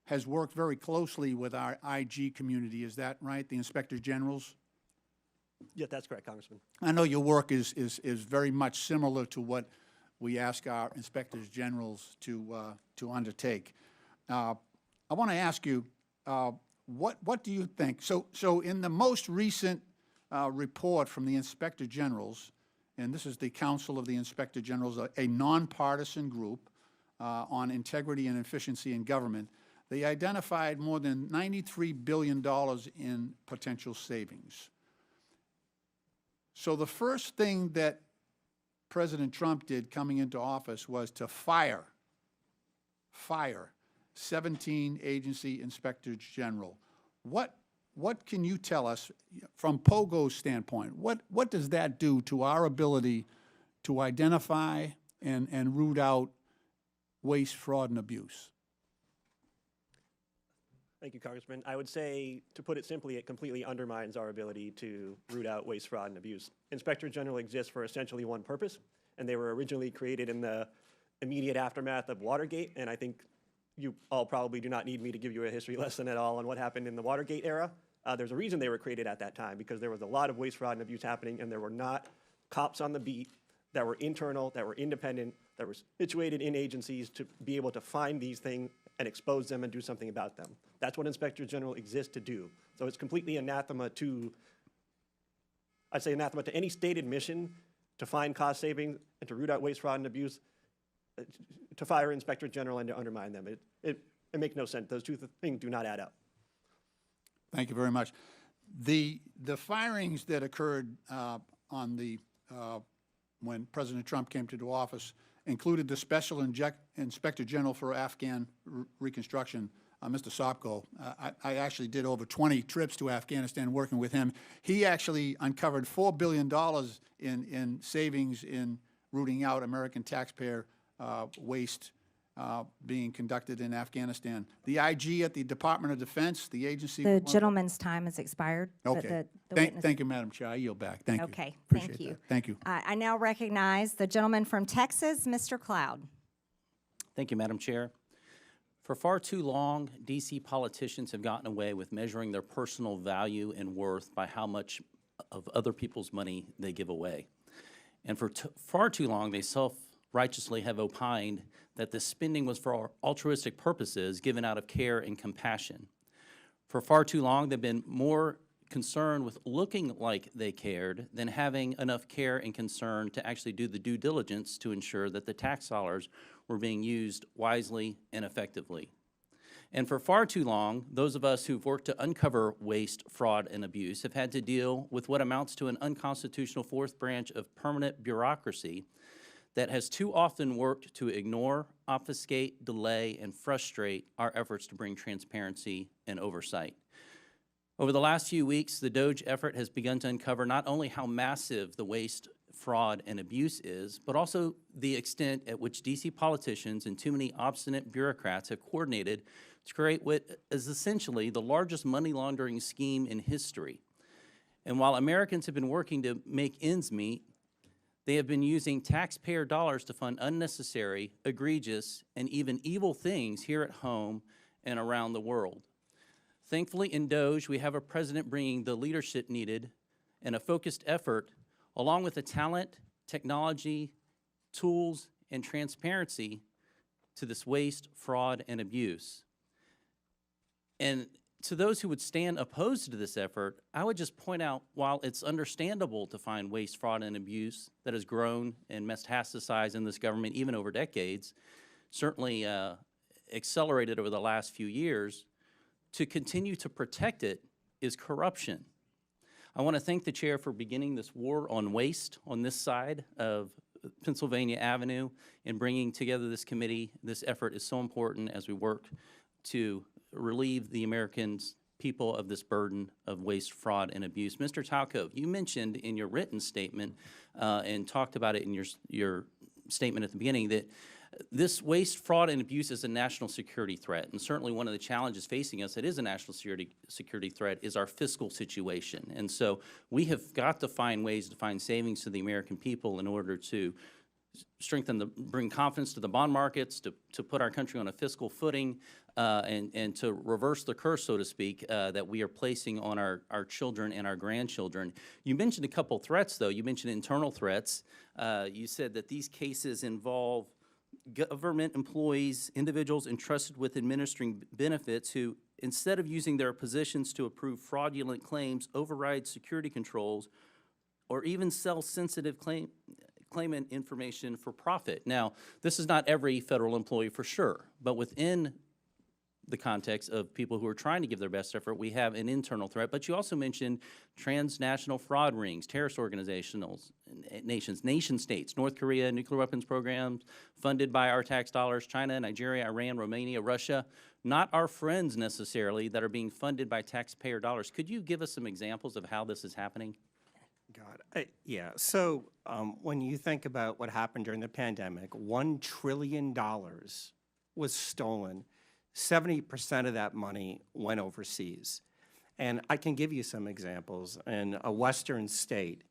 has worked very closely with our IG community, is that right, the Inspectors Generals? Yeah, that's correct, Congressman. I know your work is very much similar to what we ask our Inspectors Generals to undertake. I want to ask you, what do you think? So in the most recent report from the Inspector Generals, and this is the Council of the Inspector Generals, a nonpartisan group on integrity and efficiency in government, they identified more than $93 billion in potential savings. So the first thing that President Trump did coming into office was to fire 17 agency inspectors general. What can you tell us from POGO's standpoint? What does that do to our ability to identify and root out waste, fraud, and abuse? Thank you, Congressman. I would say, to put it simply, it completely undermines our ability to root out waste, fraud, and abuse. Inspector General exists for essentially one purpose, and they were originally created in the immediate aftermath of Watergate, and I think you all probably do not need me to give you a history lesson at all on what happened in the Watergate era. There's a reason they were created at that time, because there was a lot of waste, fraud, and abuse happening, and there were not cops on the beat that were internal, that were independent, that were situated in agencies to be able to find these things and expose them and do something about them. That's what Inspector General exists to do. So it's completely anathema to, I'd say anathema to any stated mission to find cost savings and to root out waste, fraud, and abuse, to fire Inspector General and to undermine them. It makes no sense. Those two things do not add up. Thank you very much. The firings that occurred on the when President Trump came to office included the Special Inspector General for Afghan Reconstruction, Mr. Sopko. I actually did over 20 trips to Afghanistan working with him. He actually uncovered $4 billion in savings in rooting out American taxpayer waste being conducted in Afghanistan. The IG at the Department of Defense, the agency. The gentleman's time has expired. Okay. Thank you, Madam Chair. I yield back. Thank you. Okay, Appreciate thank you. that. Thank you. I now recognize the gentleman from Texas, Mr. Cloud. Thank you, Madam Chair. For far too long, D.C. politicians have gotten away with measuring their personal value and worth by how much of other people's money they give away. And for far too long, they self-righteously have opined that this spending was for altruistic purposes given out of care and compassion. For far too long, they've been more concerned with looking like they cared than having enough care and concern to actually do the due diligence to ensure that the tax dollars were being used wisely and effectively. And for far too long, those of us who've worked to uncover waste, fraud, and abuse have had to deal with what amounts to an unconstitutional fourth branch of permanent bureaucracy that has too often worked to ignore, obfuscate, delay, and frustrate our efforts to bring transparency and oversight. Over the last few weeks, the DOGE effort has begun to uncover not only how massive the waste, fraud, and abuse is, but also the extent at which D.C. politicians and too many obstinate bureaucrats have coordinated to create what is essentially the largest money laundering scheme in history. And while Americans have been working to make ends meet, They have been using taxpayer dollars to fund unnecessary, egregious, and even evil things here at home and around the world. Thankfully, in DOGE, we have a president bringing the leadership needed and a focused effort, along with the talent, technology, tools, and transparency to this waste, fraud, and abuse. And to those who would stand opposed to this effort, I would just point out, while it's understandable to find waste, fraud, and abuse that has grown and metastasized in this government even over decades, certainly accelerated over the last few years, to continue to protect it is corruption. I want to thank the chair for beginning this war on waste on this side of Pennsylvania Avenue and bringing together this committee. This effort is so important as we work to relieve the American people of this burden of waste, fraud, and abuse. Mr. Talcove, you mentioned in your written statement and talked about it in your statement at the beginning that this waste, fraud, and abuse is a national security threat. And certainly one of the challenges facing us that is a national security threat is our fiscal situation. And so we have got to find ways to find savings to the American people in order to bring confidence to the bond markets, to put our country on a fiscal footing, and to reverse the curse, so to speak, that we are placing on our children and our grandchildren. You mentioned a couple threats, though. You mentioned internal threats. You said that these cases involve government employees, individuals entrusted with administering benefits who, instead of using their positions to approve fraudulent claims, override security controls, or even sell sensitive claimant information for profit. Now, this is not every federal employee for sure, but within the context of people who are trying to give their best effort, we have an internal threat. But you also mentioned transnational fraud rings, terrorist organizations, nation states, North Korea, nuclear weapons programs funded by our tax dollars, China, Nigeria, Iran, Romania, Russia, not our friends necessarily that are being funded by taxpayer dollars. Could you give us some examples of how this is happening? God, yeah. So when you think about what happened during the pandemic, $1 trillion was stolen. 70% of that money went overseas. And I can give you some examples. In a Western state,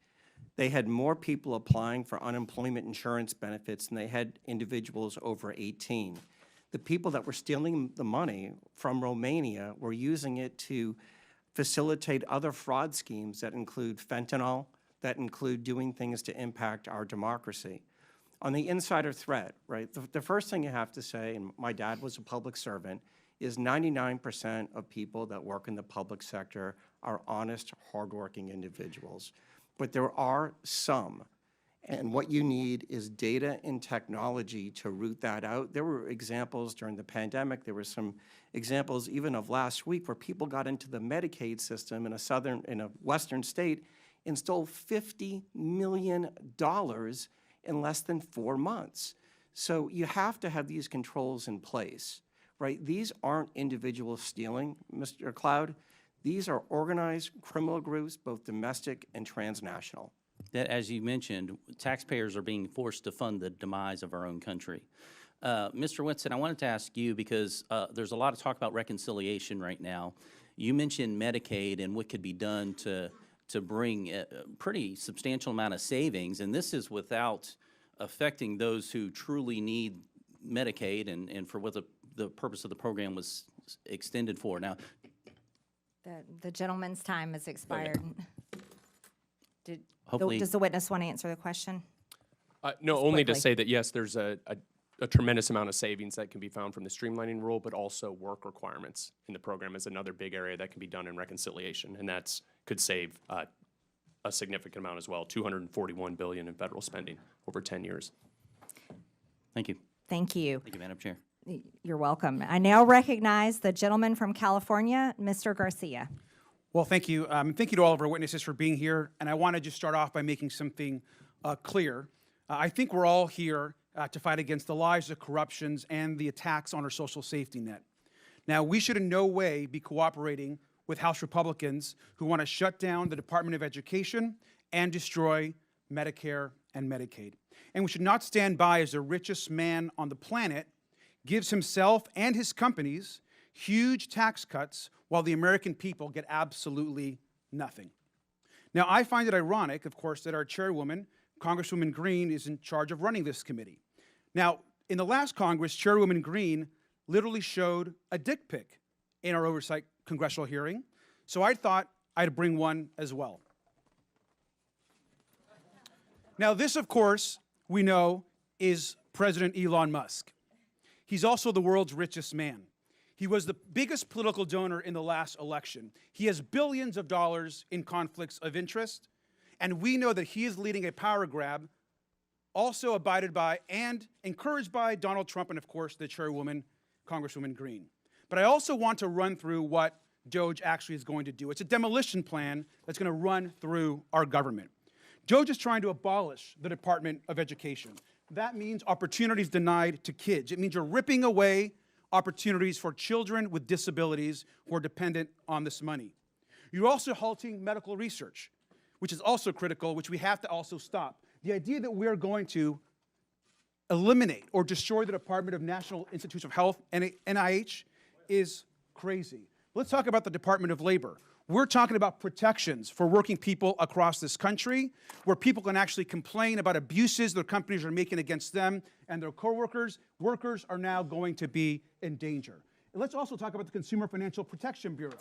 they had more people applying for unemployment insurance benefits than they had individuals over 18. The people that were stealing the money from Romania were using it to facilitate other fraud schemes that include fentanyl, that include doing things to impact our democracy. On the insider threat, right, the first thing you have to say, and my dad was a public servant, is 99% of people that work in the public sector are honest, hardworking individuals. But there are some, and what you need is data and technology to root that out. There were examples during the pandemic. There were some examples even of last week where people got into the Medicaid system in a Western state and stole $50 million in less than 4 months. So you have to have these controls in place, right? These aren't individuals stealing, Mr. Cloud. These are organized criminal groups, both domestic and transnational. That, as you mentioned, taxpayers are being forced to fund the demise of our own country. Mr. Winston, I wanted to ask you, because there's a lot of talk about reconciliation right now. You mentioned Medicaid and what could be done to bring a pretty substantial amount of savings, and this is without affecting those who truly need Medicaid and for what the purpose of the program was extended for. Now, The gentleman's time has expired. Hopefully- Does the witness want to answer the question? No, Just only to quickly. say that, yes, there's a tremendous amount of savings that can be found from the streamlining rule, but also work requirements in the program is another big area that can be done in reconciliation, and that's could save a significant amount as well, $241 billion in federal spending over 10 years. thank you. Thank you. Thank you, Madam Chair. You're welcome. I now recognize the gentleman from California, Mr. Garcia. Well, thank you. Thank you to all of our witnesses for being here. And I want to just start off by making something clear. I think we're all here to fight against the lies, the corruptions, and the attacks on our social safety net. Now, we should in no way be cooperating with House Republicans who want to shut down the Department of Education and destroy Medicare and Medicaid. And we should not stand by as the richest man on the planet gives himself and his companies huge tax cuts while the American people get absolutely nothing. Now, I find it ironic, of course, that our chairwoman Congresswoman Greene is in charge of running this committee. Now, in the last Congress, Chairwoman Greene literally showed a dick pic in our oversight congressional hearing, so I thought I'd bring one as well. Now, this, of course, we know is President Elon Musk. He's also the world's richest man. He was the biggest political donor in the last election. He has billions of dollars in conflicts of interest, and we know that he is leading a power grab, also abided by and encouraged by Donald Trump and, of course, the chairwoman, Congresswoman Greene. But I also want to run through what DOGE actually is going to do. It's a demolition plan that's going to run through our government. DOGE is trying to abolish the Department of Education. That means opportunities denied to kids. It means you're ripping away opportunities for children with disabilities who are dependent on this money. You're also halting medical research, which is also critical, which we have to also stop. The idea that we're going to eliminate or destroy the Department of National Institutes of Health, NIH, is crazy. Let's talk about the Department of Labor. We're talking about protections for working people across this country, where people can actually complain about abuses their companies are making against them and their coworkers. Workers are now going to be in danger. And let's also talk about the Consumer Financial Protection Bureau,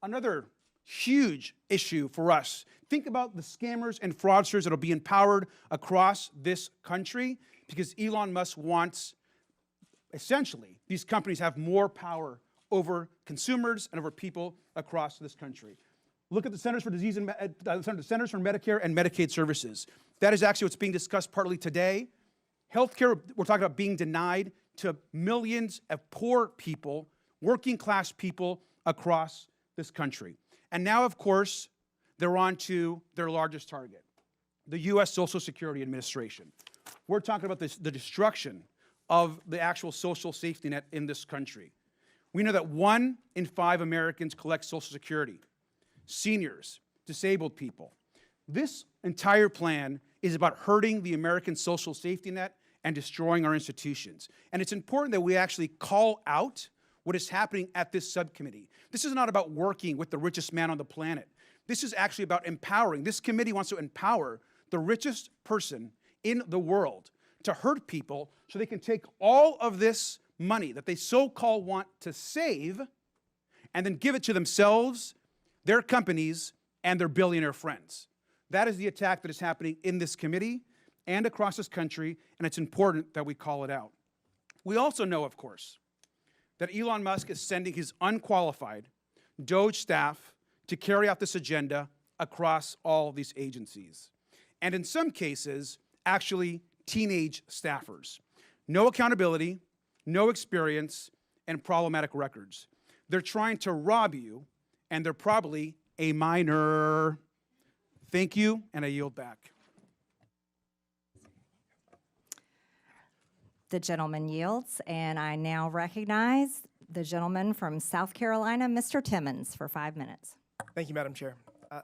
another huge issue for us. Think about the scammers and fraudsters that will be empowered across this country, because Elon Musk wants, essentially, these companies have more power over consumers and over people across this country. Look at the Centers for Disease and Centers for Medicare and Medicaid Services. That is actually what's being discussed partly today. Healthcare, we're talking about being denied to millions of poor people, working class people across this country. And now, of course, they're on to their largest target, the U.S. Social Security Administration. We're talking about the destruction of the actual social safety net in this country. We know that 1 in 5 Americans collect Social Security, seniors, disabled people. This entire plan is about hurting the American social safety net and destroying our institutions. And it's important that we actually call out what is happening at this subcommittee. This is not about working with the richest man on the planet. This is actually about empowering. This committee wants to empower the richest person in the world to hurt people so they can take all of this money that they so-called want to save and then give it to themselves, their companies, and their billionaire friends. That is the attack that is happening in this committee and across this country, and it's important that we call it out. We also know, of course, that Elon Musk is sending his unqualified DOGE staff to carry out this agenda across all these agencies. And in some cases, actually teenage staffers. No accountability, no experience, and problematic records. They're trying to rob you, and they're probably a minor. Thank you, and I yield back. The gentleman yields, and I now recognize the gentleman from South Carolina, Mr. Timmons, for 5 minutes. Thank you, Madam Chair.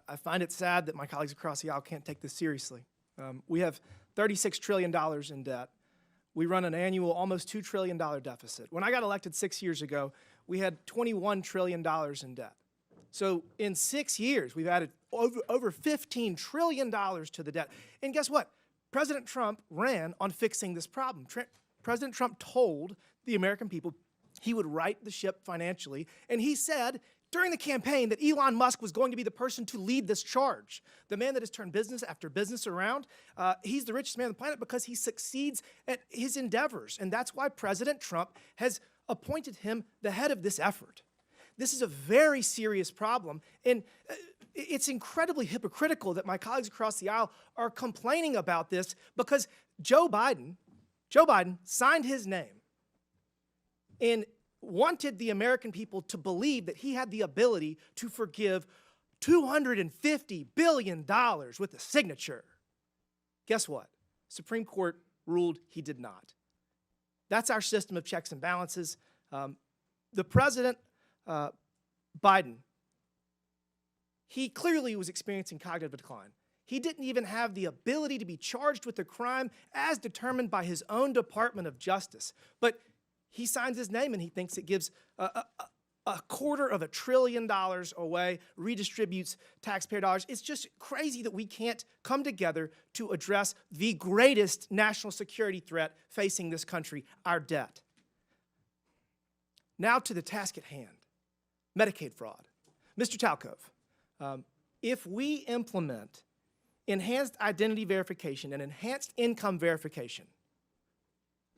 I find it sad that my colleagues across the aisle can't take this seriously. We have $36 trillion in debt. We run an annual almost $2 trillion deficit. When I got elected 6 years ago, we had $21 trillion in debt. So in 6 years, we've added over $15 trillion to the debt. And guess what? President Trump ran on fixing this problem. President Trump told the American people he would right the ship financially, and he said during the campaign that Elon Musk was going to be the person to lead this charge. The man that has turned business after business around, he's the richest man on the planet because he succeeds at his endeavors. And that's why President Trump has appointed him the head of this effort. This is a very serious problem, and it's incredibly hypocritical that my colleagues across the aisle are complaining about this because Joe Biden signed his name and wanted the American people to believe that he had the ability to forgive $250 billion with a signature. Guess what? Supreme Court ruled he did not. That's our system of checks and balances. The president, Biden, he clearly was experiencing cognitive decline. He didn't even have the ability to be charged with a crime as determined by his own Department of Justice. But he signs his name and he thinks it gives $250 billion away, redistributes taxpayer dollars. It's just crazy that we can't come together to address the greatest national security threat facing this country, our debt. Now to the task at hand, Medicaid fraud. Mr. Talcove, if we implement enhanced identity verification and enhanced income verification,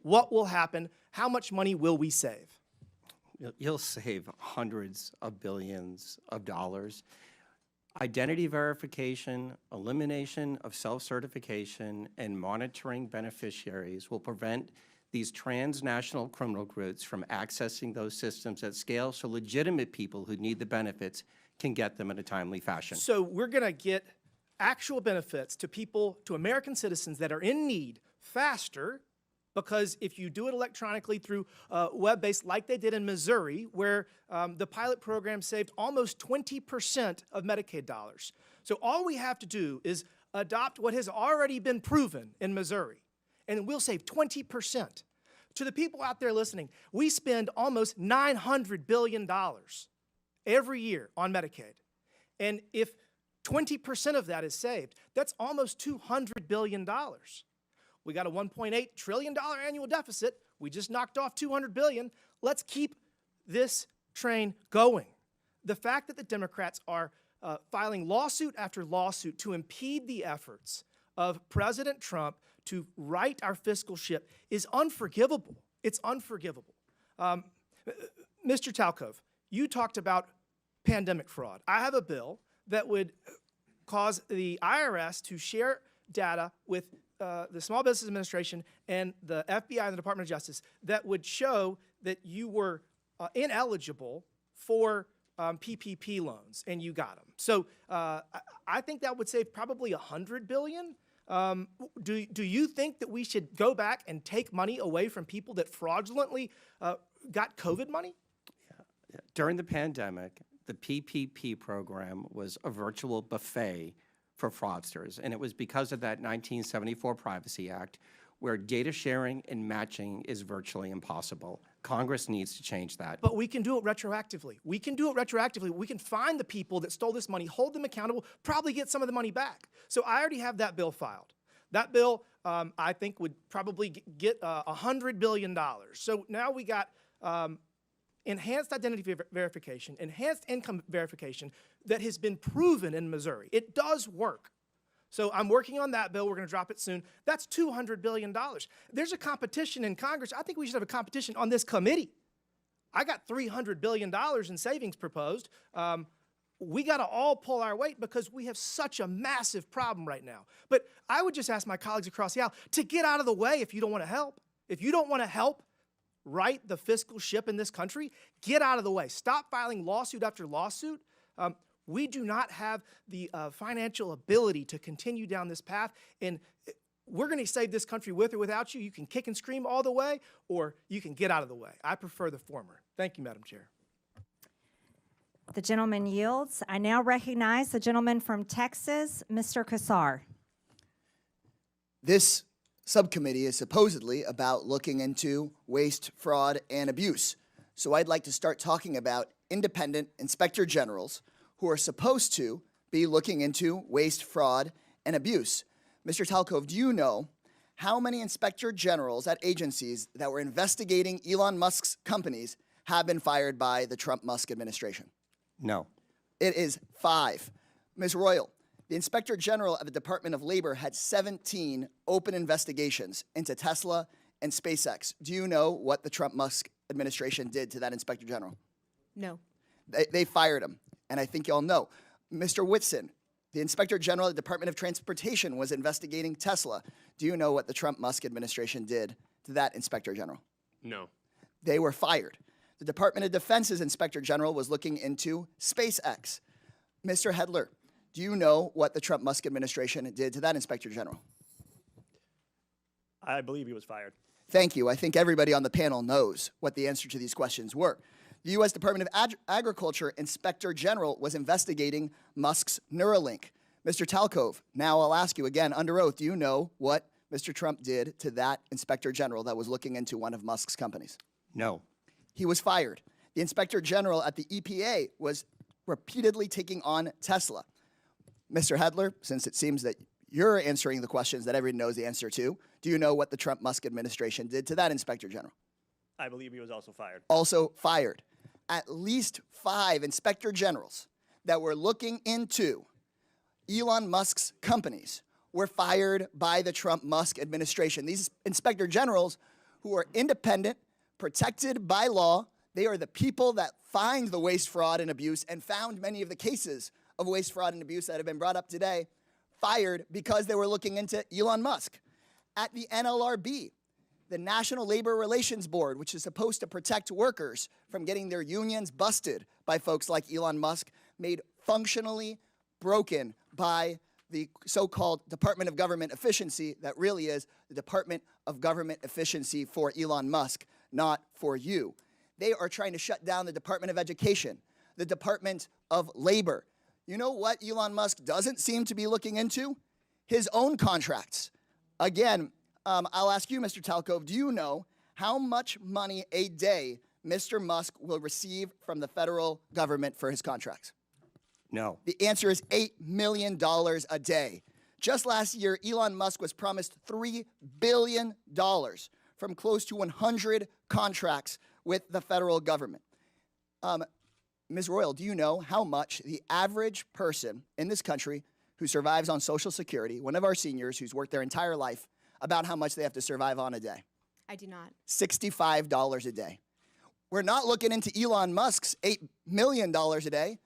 what will happen? How much money will we save? You'll save hundreds of billions of dollars. Identity verification, elimination of self-certification, and monitoring beneficiaries will prevent these transnational criminal groups from accessing those systems at scale so legitimate people who need the benefits can get them in a timely fashion. So we're going to get actual benefits to people, to American citizens that are in need faster, because if you do it electronically through web-based, like they did in Missouri, where the pilot program saved almost 20% of Medicaid dollars. So all we have to do is adopt what has already been proven in Missouri, and we'll save 20%. To the people out there listening, we spend almost $900 billion every year on Medicaid. And if 20% of that is saved, that's almost $200 billion. We got a $1.8 trillion annual deficit. We just knocked off $200 billion. Let's keep this train going. The fact that the Democrats are filing lawsuit after lawsuit to impede the efforts of President Trump to right our fiscal ship is unforgivable. It's unforgivable. Mr. Talcove, you talked about pandemic fraud. I have a bill that would cause the IRS to share data with the Small Business Administration and the FBI and the Department of Justice that would show that you were ineligible for PPP loans, and you got them. So I think that would save probably $100 billion. Do you think that we should go back and take money away from people that fraudulently got COVID money? Yeah. During the pandemic, the PPP program was a virtual buffet for fraudsters, and it was because of that 1974 Privacy Act, where data sharing and matching is virtually impossible. Congress needs to change that. But we can do it retroactively. We can do it retroactively. We can find the people that stole this money, hold them accountable, probably get some of the money back. So I already have that bill filed. That bill, I think, would probably get $100 billion. So now we got enhanced identity verification, enhanced income verification that has been proven in Missouri. It does work. So I'm working on that bill. We're going to drop it soon. That's $200 billion. There's a competition in Congress. I think we should have a competition on this committee. I got $300 billion in savings proposed. We got to all pull our weight because we have such a massive problem right now. But I would just ask my colleagues across the aisle to get out of the way if you don't want to help. If you don't want to help right the fiscal ship in this country, get out of the way. Stop filing lawsuit after lawsuit. We do not have the financial ability to continue down this path, and we're going to save this country with or without you. You can kick and scream all the way, or you can get out of the way. I prefer the former. Thank you, Madam Chair. The gentleman yields. I now recognize the gentleman from Texas, Mr. Kassar. This subcommittee is supposedly about looking into waste, fraud, and abuse. So I'd like to start talking about independent inspector generals who are supposed to be looking into waste, fraud, and abuse. Mr. Talcove, do you know how many inspector generals at agencies that were investigating Elon Musk's companies have been fired by the Trump-Musk administration? No. It is 5. Ms. Royal, the Inspector General of the Department of Labor had 17 open investigations into Tesla and SpaceX. Do you know what the Trump-Musk administration did to that Inspector General? No. They fired him, and I think y'all know. Mr. Whitson, the Inspector General of the Department of Transportation was investigating Tesla. Do you know what the Trump-Musk administration did to that Inspector General? No. They were fired. The Department of Defense's Inspector General was looking into SpaceX. Mr. Hedler, do you know what the Trump-Musk administration did to that Inspector General? I believe he was fired. Thank you. I think everybody on the panel knows what the answer to these questions were. The U.S. Department of Agriculture Inspector General was investigating Musk's Neuralink. Mr. Talcove, now I'll ask you again under oath, do you know what Mr. Trump did to that Inspector General that was looking into one of Musk's companies? No. He was fired. The Inspector General at the EPA was repeatedly taking on Tesla. Mr. Hedler, since it seems that you're answering the questions that everyone knows the answer to, do you know what the Trump-Musk administration did to that Inspector General? I believe he was also fired. Also fired. At least 5 Inspector Generals that were looking into Elon Musk's companies were fired by the Trump-Musk administration. These Inspector Generals, who are independent, protected by law, they are the people that find the waste, fraud, and abuse and found many of the cases of waste, fraud, and abuse that have been brought up today, fired because they were looking into Elon Musk. At the NLRB, the National Labor Relations Board, which is supposed to protect workers from getting their unions busted by folks like Elon Musk, made functionally broken by the so-called Department of Government Efficiency that really is the Department of Government Efficiency for Elon Musk, not for you. They are trying to shut down the Department of Education, the Department of Labor. You know what Elon Musk doesn't seem to be looking into? His own contracts. Again, I'll ask you, Mr. Talcove, do you know how much money a day Mr. Musk will receive from the federal government for his contracts? No. The answer is $8 million a day. Just last year, Elon Musk was promised $3 billion from close to 100 contracts with the federal government. Ms. Royal, do you know how much the average person in this country who survives on Social Security, one of our seniors who's worked their entire life, about how much they have to survive on a day? I do not. $65 a day. We're not looking into Elon Musk's $8 million a day.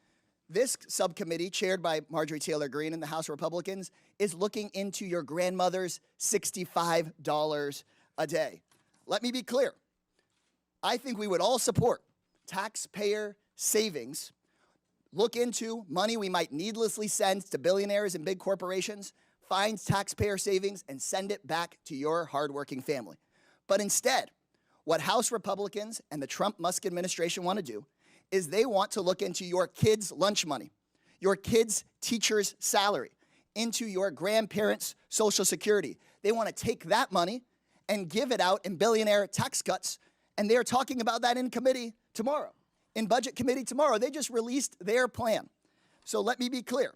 This subcommittee, chaired by Marjorie Taylor Greene and the House Republicans, is looking into your grandmother's $65 a day. Let me be clear. I think we would all support taxpayer savings, look into money we might needlessly send to billionaires and big corporations, find taxpayer savings, and send it back to your hardworking family. But instead, what House Republicans and the Trump-Musk administration want to do is they want to look into your kids' lunch money, your kids' teacher's salary, into your grandparents' Social Security. They want to take that money and give it out in billionaire tax cuts, and they're talking about that in committee tomorrow, in Budget Committee tomorrow. They just released their plan. So let me be clear.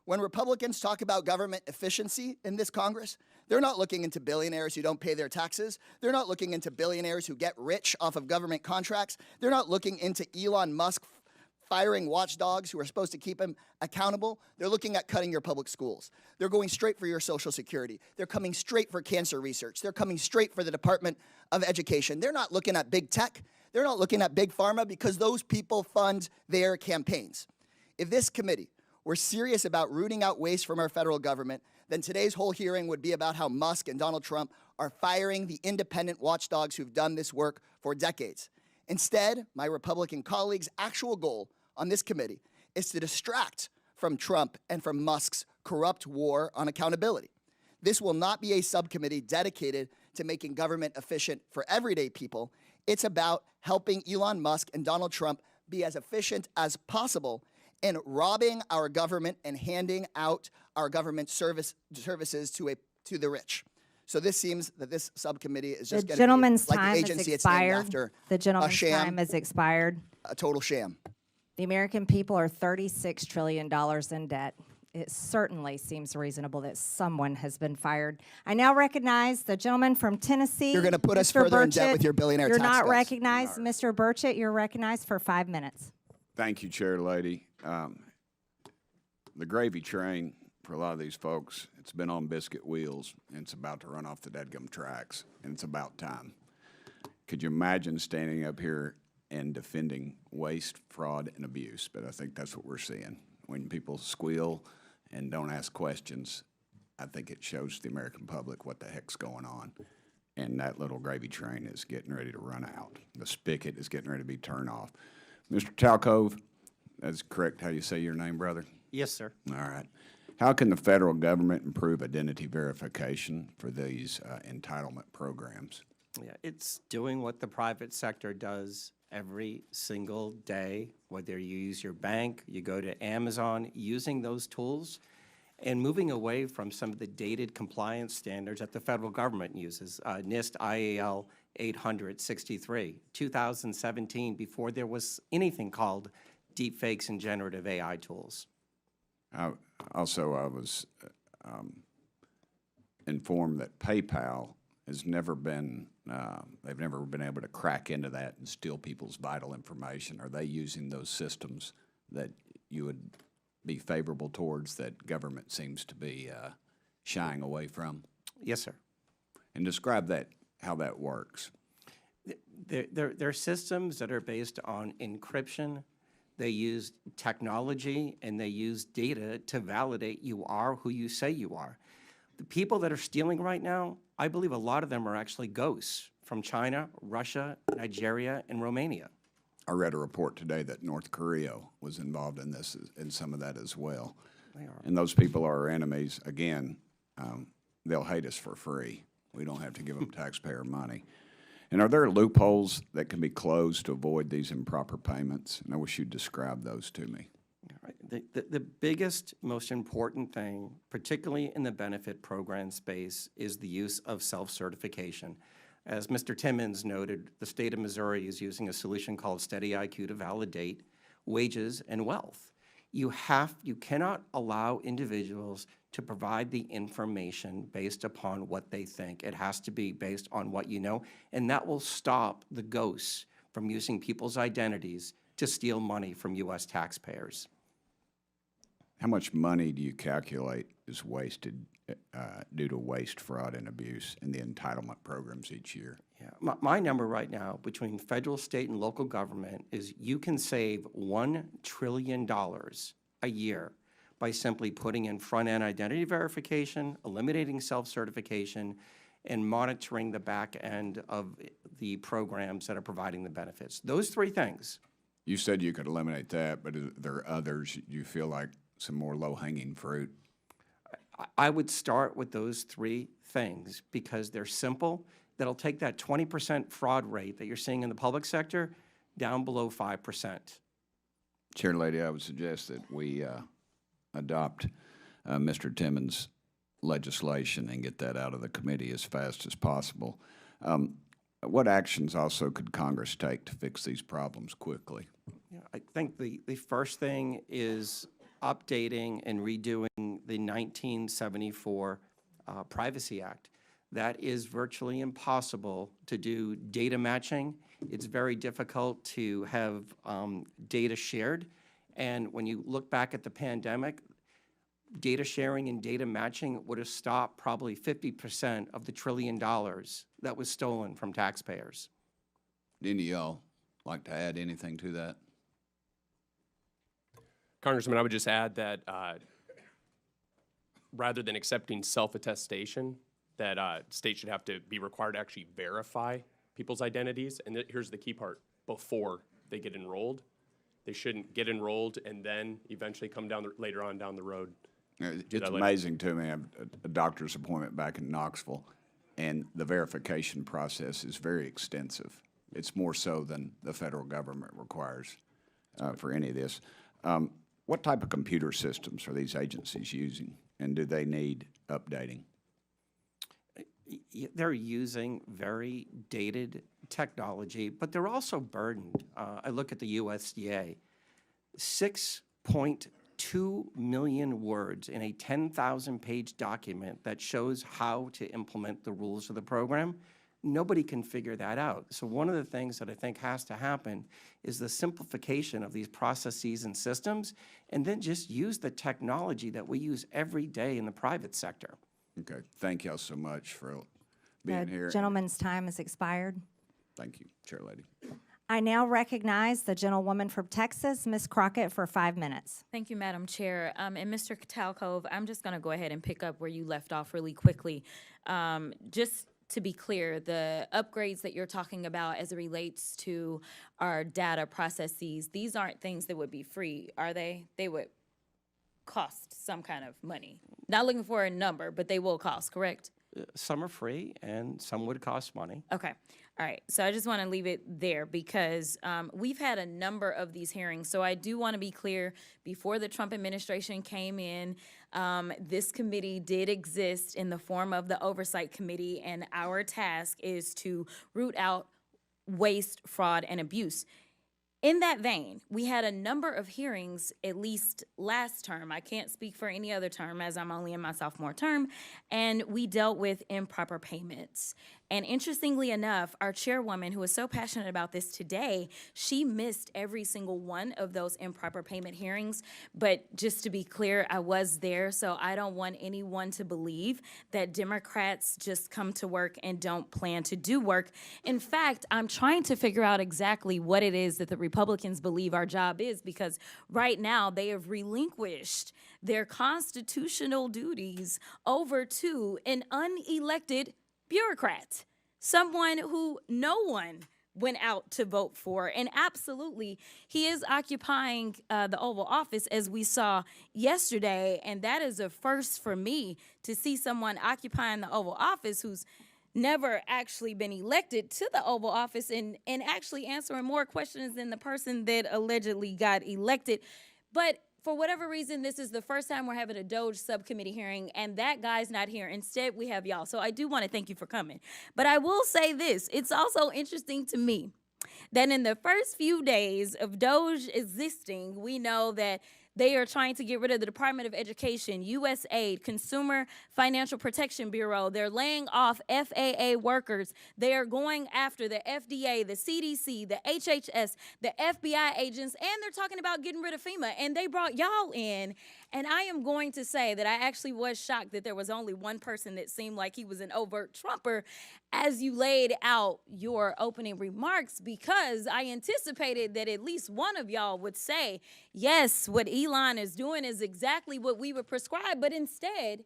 When Republicans talk about government efficiency in this Congress, they're not looking into billionaires who don't pay their taxes. They're not looking into billionaires who get rich off of government contracts. They're not looking into Elon Musk firing watchdogs who are supposed to keep him accountable. They're looking at cutting your public schools. They're going straight for your Social Security. They're coming straight for cancer research. They're coming straight for the Department of Education. They're not looking at big tech. They're not looking at big pharma because those people fund their campaigns. If this committee were serious about rooting out waste from our federal government, then today's whole hearing would be about how Musk and Donald Trump are firing the independent watchdogs who've done this work for decades. Instead, my Republican colleagues' actual goal on this committee is to distract from Trump and from Musk's corrupt war on accountability. This will not be a subcommittee dedicated to making government efficient for everyday people. It's about helping Elon Musk and Donald Trump be as efficient as possible in robbing our government and handing out our government services to the rich. So this seems that this subcommittee is just The going to gentleman's be like time the has agency it's named expired. after, The a gentleman's sham, time has expired. a total sham. The American people are $36 trillion in debt. It certainly seems reasonable that someone has been fired. I now recognize the gentleman from Tennessee. You're gonna put us Mr. further in debt Burchett. with your billionaire You're tax not cuts. recognized. Mr. Burchett, you're recognized for 5 minutes. Thank you, Chair Lady. The gravy train, for a lot of these folks, it's been on biscuit wheels, and it's about to run off the dadgum tracks, and it's about time. Could you imagine standing up here and defending waste, fraud, and abuse? But I think that's what we're seeing. When people squeal and don't ask questions, I think it shows the American public what the heck's going on. And that little gravy train is getting ready to run out. The spigot is getting ready to be turned off. Mr. Talcove, that's correct how you say your name, brother? Yes, sir. All right. How can the federal government improve identity verification for these entitlement programs? Yeah, it's doing what the private sector does every single day, whether you use your bank, you go to Amazon, using those tools and moving away from some of the dated compliance standards that the federal government uses. NIST, IAL, 863. 2017, before there was anything called deepfakes and generative AI tools. Also, I was informed that PayPal has never been, they've never been able to crack into that and steal people's vital information. Are they using those systems that you would be favorable towards that government seems to be shying away from? Yes, sir. And describe that, how that works. They're systems that are based on encryption. They use technology and they use data to validate you are who you say you are. The people that are stealing right now, I believe a lot of them are actually ghosts from China, Russia, Nigeria, and Romania. I read a report today that North Korea was involved in this, in some of that as well. They are. And those people are our enemies. Again, they'll hate us for free. We don't have to give them taxpayer money. And are there loopholes that can be closed to avoid these improper payments? And I wish you'd describe those to me. The biggest, most important thing, particularly in the benefit program space, is the use of self-certification. As Mr. Timmons noted, the state of Missouri is using a solution called Steady IQ to validate wages and wealth. You cannot allow individuals to provide the information based upon what they think. It has to be based on what you know, and that will stop the ghosts from using people's identities to steal money from U.S. taxpayers. How much money do you calculate is wasted due to waste, fraud, and abuse in the entitlement programs each year? Yeah, my number right now between federal, state, and local government is you can save $1 trillion a year by simply putting in front-end identity verification, eliminating self-certification, and monitoring the back end of the programs that are providing the benefits. Those three things. You said you could eliminate that, but there are others you feel like some more low-hanging fruit? I would start with those three things because they're simple. That'll take that 20% fraud rate that you're seeing in the public sector down below 5%. Chair Lady, I would suggest that we adopt Mr. Timmons' legislation and get that out of the committee as fast as possible. What actions also could Congress take to fix these problems quickly? Yeah, I think the first thing is updating and redoing the 1974 Privacy Act. That is virtually impossible to do data matching. It's very difficult to have data shared. And when you look back at the pandemic, data sharing and data matching would have stopped probably 50% of the $1 trillion that was stolen from taxpayers. Any of y'all like to add anything to that? Congressman, I would just add that rather than accepting self-attestation, that states should have to be required to actually verify people's identities. And here's the key part: before they get enrolled, they shouldn't get enrolled and then eventually come down later on down the road. It's amazing to me. I have a doctor's appointment back in Knoxville, and the verification process is very extensive. It's more so than the federal government requires for any of this. What type of computer systems are these agencies using, and do they need updating? They're using very dated technology, but they're also burdened. I look at the USDA, 6.2 million words in a 10,000-page document that shows how to implement the rules of the program. Nobody can figure that out. So one of the things that I think has to happen is the simplification of these processes and systems, and then just use the technology that we use every day in the private sector. Okay, thank y'all so much for being here. The gentleman's time has expired. Thank you, Chair Lady. I now recognize the gentlewoman from Texas, Ms. Crockett, for 5 minutes. Thank you, Madam Chair. And Mr. Talcove, I'm just going to go ahead and pick up where you left off really quickly. Just to be clear, the upgrades that you're talking about as it relates to our data processes, these aren't things that would be free, are they? They would cost some kind of money. Not looking for a number, but they will cost, correct? Some are free and some would cost money. Okay. All right. So I just want to leave it there because we've had a number of these hearings. So I do want to be clear, before the Trump administration came in, this committee did exist in the form of the Oversight Committee, and our task is to root out waste, fraud, and abuse. In that vein, we had a number of hearings, at least last term. I can't speak for any other term as I'm only in my sophomore term, and we dealt with improper payments. And interestingly enough, our chairwoman, who is so passionate about this today, she missed every single one of those improper payment hearings. But just to be clear, I was there, so I don't want anyone to believe that Democrats just come to work and don't plan to do work. In fact, I'm trying to figure out exactly what it is that the Republicans believe our job is, because right now they have relinquished their constitutional duties over to an unelected bureaucrat, someone who no one went out to vote for. And absolutely, he is occupying the Oval Office, as we saw yesterday. And that is a first for me, to see someone occupying the Oval Office who's never actually been elected to the Oval Office and actually answering more questions than the person that allegedly got elected. But for whatever reason, this is the first time we're having a DOGE subcommittee hearing, and that guy's not here. Instead, we have y'all. So I do want to thank you for coming. But I will say this. It's also interesting to me that in the first few days of DOGE existing, we know that they are trying to get rid of the Department of Education, USAID, Consumer Financial Protection Bureau. They're laying off FAA workers. They are going after the FDA, the CDC, the HHS, the FBI agents, and they're talking about getting rid of FEMA. And they brought y'all in. And I am going to say that I actually was shocked that there was only one person that seemed like he was an overt Trumper as you laid out your opening remarks, because I anticipated that at least one of y'all would say, yes, what Elon is doing is exactly what we would prescribe. But instead,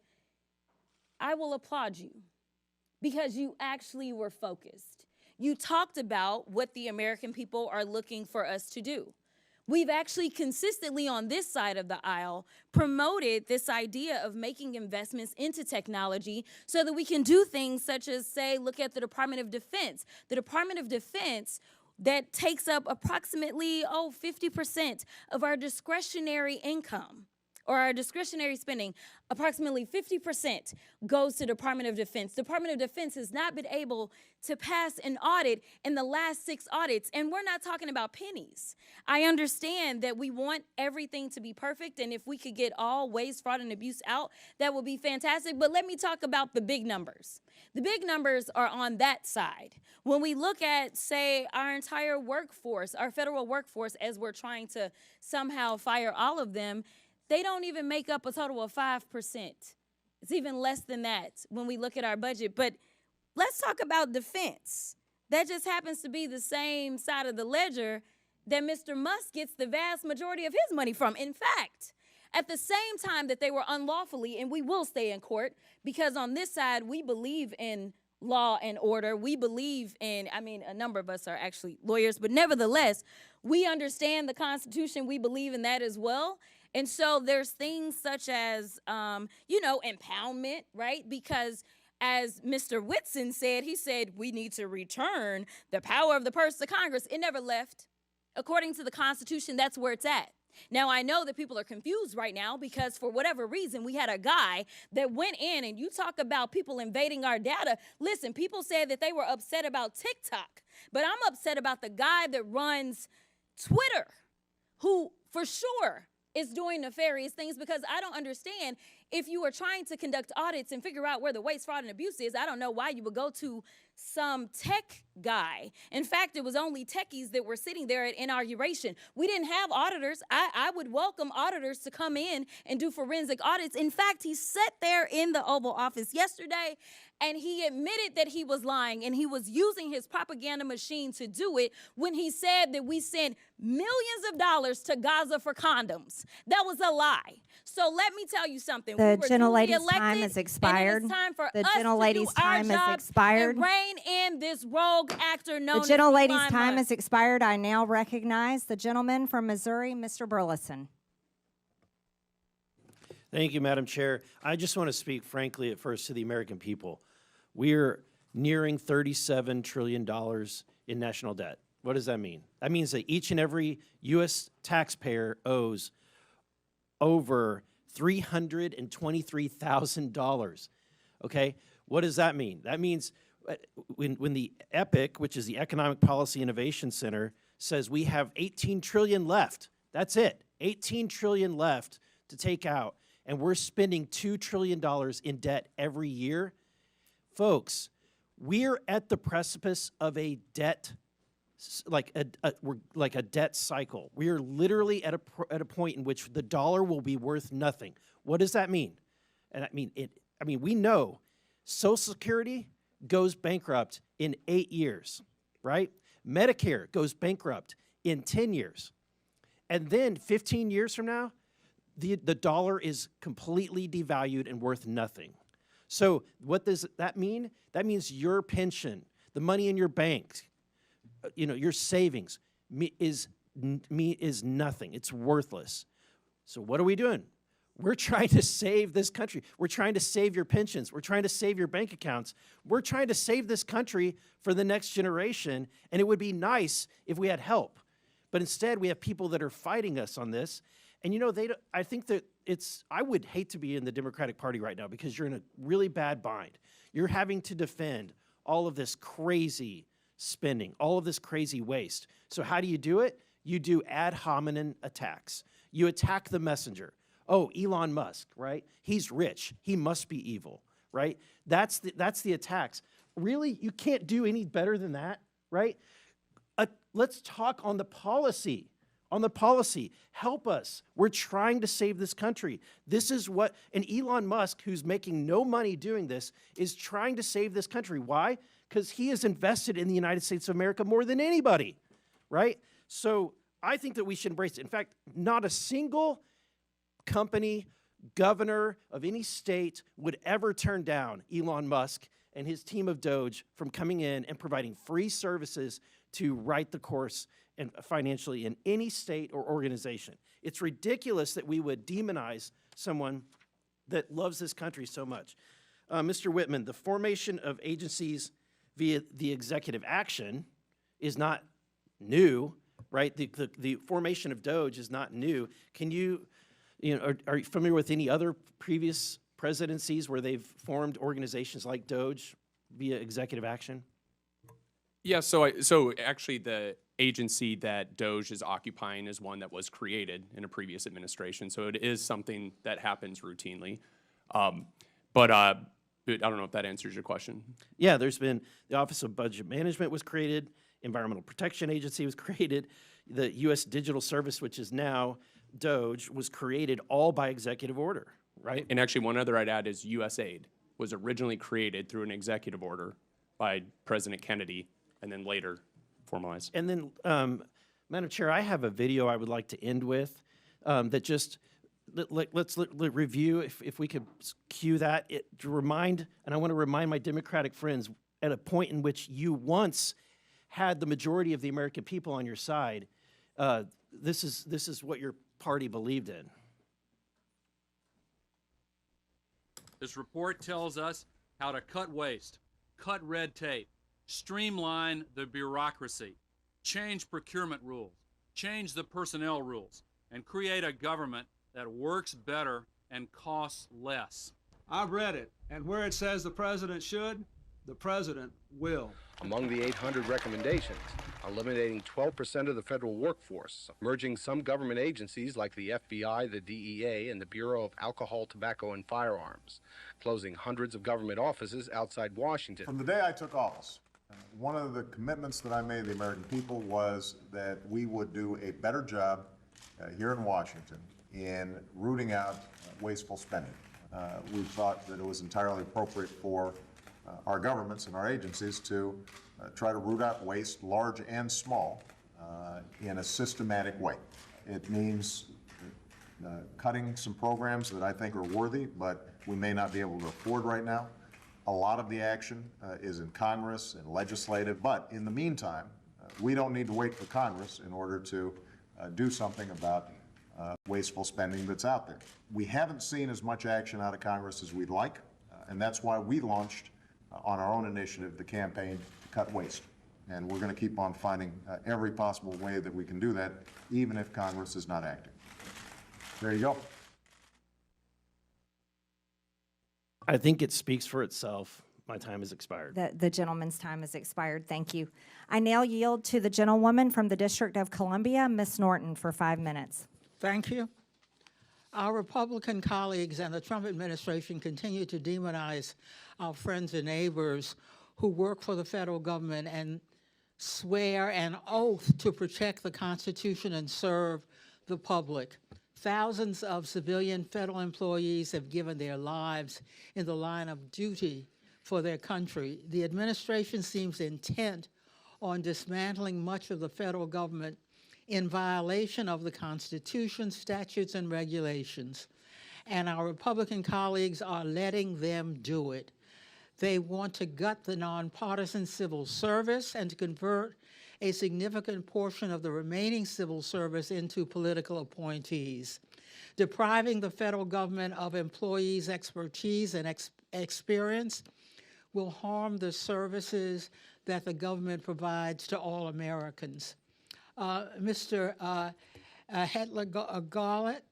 I will applaud you because you actually were focused. You talked about what the American people are looking for us to do. We've actually consistently on this side of the aisle promoted this idea of making investments into technology so that we can do things such as, say, look at the Department of Defense. The Department of Defense that takes up approximately, 50% of our discretionary income or our discretionary spending. Approximately 50% goes to Department of Defense. Department of Defense has not been able to pass an audit in the last 6 audits, and we're not talking about pennies. I understand that we want everything to be perfect, and if we could get all waste, fraud, and abuse out, that would be fantastic. But let me talk about the big numbers. The big numbers are on that side. When we look at, say, our entire workforce, our federal workforce, as we're trying to somehow fire all of them, they don't even make up a total of 5%. It's even less than that when we look at our budget. But let's talk about defense. That just happens to be the same side of the ledger that Mr. Musk gets the vast majority of his money from. In fact, at the same time that they were unlawfully, and we will stay in court, because on this side, we believe in law and order. We believe in, a number of us are actually lawyers, but nevertheless, we understand the Constitution. We believe in that as well. And so there's things such as, impoundment, right? Because as Mr. Whitson said, he said, we need to return the power of the purse to Congress. It never left. According to the Constitution, that's where it's at. Now, I know that people are confused right now because for whatever reason, we had a guy that went in, and you talk about people invading our data. Listen, people said that they were upset about TikTok, but I'm upset about the guy that runs Twitter, who for sure is doing nefarious things, because I don't understand, if you are trying to conduct audits and figure out where the waste, fraud, and abuse is, I don't know why you would go to some tech guy. In fact, it was only techies that were sitting there at inauguration. We didn't have auditors. I would welcome auditors to come in and do forensic audits. In fact, he sat there in the Oval Office yesterday and he admitted that he was lying, and he was using his propaganda machine to do it when he said that we sent millions of dollars to Gaza for condoms. That was a lie. So let me tell you something. The gentlelady's time has expired. And it is time for the us gentlelady's to do time our has job expired. and rein in this rogue actor known The as gentlelady's Elon time Musk. has expired. I now recognize the gentleman from Missouri, Mr. Burleson. Thank you, Madam Chair. I just want to speak frankly at first to the American people. we're nearing $37 trillion in national debt. What does that mean? That means that each and every U.S. taxpayer owes over $323,000. Okay? What does that mean? That means when the EPIC, which is the Economic Policy Innovation Center, says we have 18 trillion left. That's it. 18 trillion left to take out, and we're spending $2 trillion in debt every year. Folks, we're at the precipice of a debt, like a debt cycle. We are literally at a point in which the dollar will be worth nothing. What does that mean? And I mean we know Social Security goes bankrupt in 8 years, right? Medicare goes bankrupt in 10 years. And then 15 years from now, the dollar is completely devalued and worth nothing. So what does that mean? That means your pension, the money in your bank, your savings is nothing. It's worthless. So what are we doing? We're trying to save this country. We're trying to save your pensions. We're trying to save your bank accounts. We're trying to save this country for the next generation, and it would be nice if we had help. But instead, we have people that are fighting us on this. And I think that I would hate to be in the Democratic Party right now because you're in a really bad bind. You're having to defend all of this crazy spending, all of this crazy waste. So how do you do it? You do ad hominem attacks. You attack the messenger. Oh, Elon Musk, right? He's rich. He must be evil, right? That's the attacks. Really, you can't do any better than that, right? Let's talk on the policy. On the policy, help us. We're trying to save this country. This is and Elon Musk, who's making no money doing this, is trying to save this country. Why? Because he has invested in the United States of America more than anybody, right? So I think that we should embrace it. In fact, not a single company, governor of any state would ever turn down Elon Musk and his team of DOGE from coming in and providing free services to right the course and financially in any state or organization. It's ridiculous that we would demonize someone that loves this country so much. Mr. Whitman, the formation of agencies via the executive action is not new, right? The formation of DOGE is not new. Can you, are you familiar with any other previous presidencies where they've formed organizations like DOGE via executive action? Yeah, so actually the agency that DOGE is occupying is one that was created in a previous administration, so it is something that happens routinely. But I don't know if that answers your question. Yeah, there's been the Office of Budget Management was created, Environmental Protection Agency was created, the U.S. Digital Service, which is now DOGE, was created all by executive order, right? And actually one other I'd add is USAID was originally created through an executive order by President Kennedy and then later formalized. And then, Madam Chair, I have a video I would like to end with that just, let's review, if we could cue that, to remind, and I want to remind my Democratic friends, at a point in which you once had the majority of the American people on your side, this is what your party believed in. This report tells us how to cut waste, cut red tape, streamline the bureaucracy, change procurement rules, change the personnel rules, and create a government that works better and costs less. I've read it, and where it says the president should, the president will. Among the 800 recommendations, eliminating 12% of the federal workforce, merging some government agencies like the FBI, the DEA, and the Bureau of Alcohol, Tobacco, and Firearms, closing hundreds of government offices outside Washington. From the day I took office, one of the commitments that I made to the American people was that we would do a better job here in Washington in rooting out wasteful spending. We thought that it was entirely appropriate for our governments and our agencies to try to root out waste, large and small, in a systematic way. It means cutting some programs that I think are worthy, but we may not be able to afford right now. A lot of the action is in Congress and legislative, but in the meantime, we don't need to wait for Congress in order to do something about wasteful spending that's out there. We haven't seen as much action out of Congress as we'd like, and that's why we launched on our own initiative, the campaign to cut waste. And we're going to keep on finding every possible way that we can do that, even if Congress is not acting. There you go. I think it speaks for itself. My time has expired. The gentleman's time has expired. Thank you. I now yield to the gentlewoman from the District of Columbia, Ms. Norton, for 5 minutes. Thank you. Our Republican colleagues and the Trump administration continue to demonize our friends and neighbors who work for the federal government and swear an oath to protect the Constitution and serve the public. Thousands of civilian federal employees have given their lives in the line of duty for their country. The administration seems intent on dismantling much of the federal government in violation of the Constitution, statutes, and regulations. And our Republican colleagues are letting them do it. They want to gut the nonpartisan civil service and to convert a significant portion of the remaining civil service into political appointees. Depriving the federal government of employees' expertise and experience will harm the services that the government provides to all Americans. Mr. Hetler-Garlett,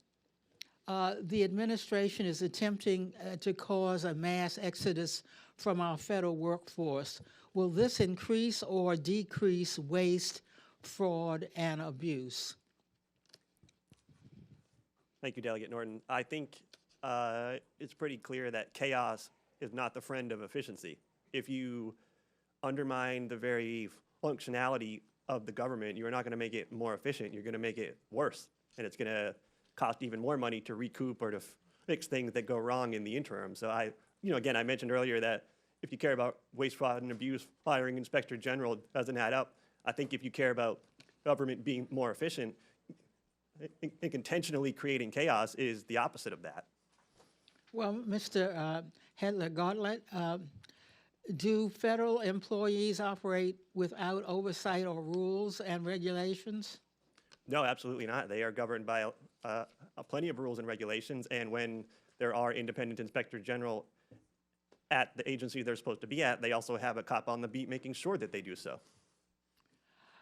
the administration is attempting to cause a mass exodus from our federal workforce. Will this increase or decrease waste, fraud, and abuse? Thank you, Delegate Norton. I think it's pretty clear that chaos is not the friend of efficiency. If you undermine the very functionality of the government, you're not going to make it more efficient. You're going to make it worse, and it's going to cost even more money to recoup or to fix things that go wrong in the interim. So again, I mentioned earlier that if you care about waste, fraud, and abuse, firing Inspector General doesn't add up. I think if you care about government being more efficient, intentionally creating chaos is the opposite of that. Well, Mr. Hetler-Garlett, do federal employees operate without oversight or rules and regulations? No, absolutely not. They are governed by plenty of rules and regulations, and when there are independent inspector general at the agency they're supposed to be at, they also have a cop on the beat making sure that they do so.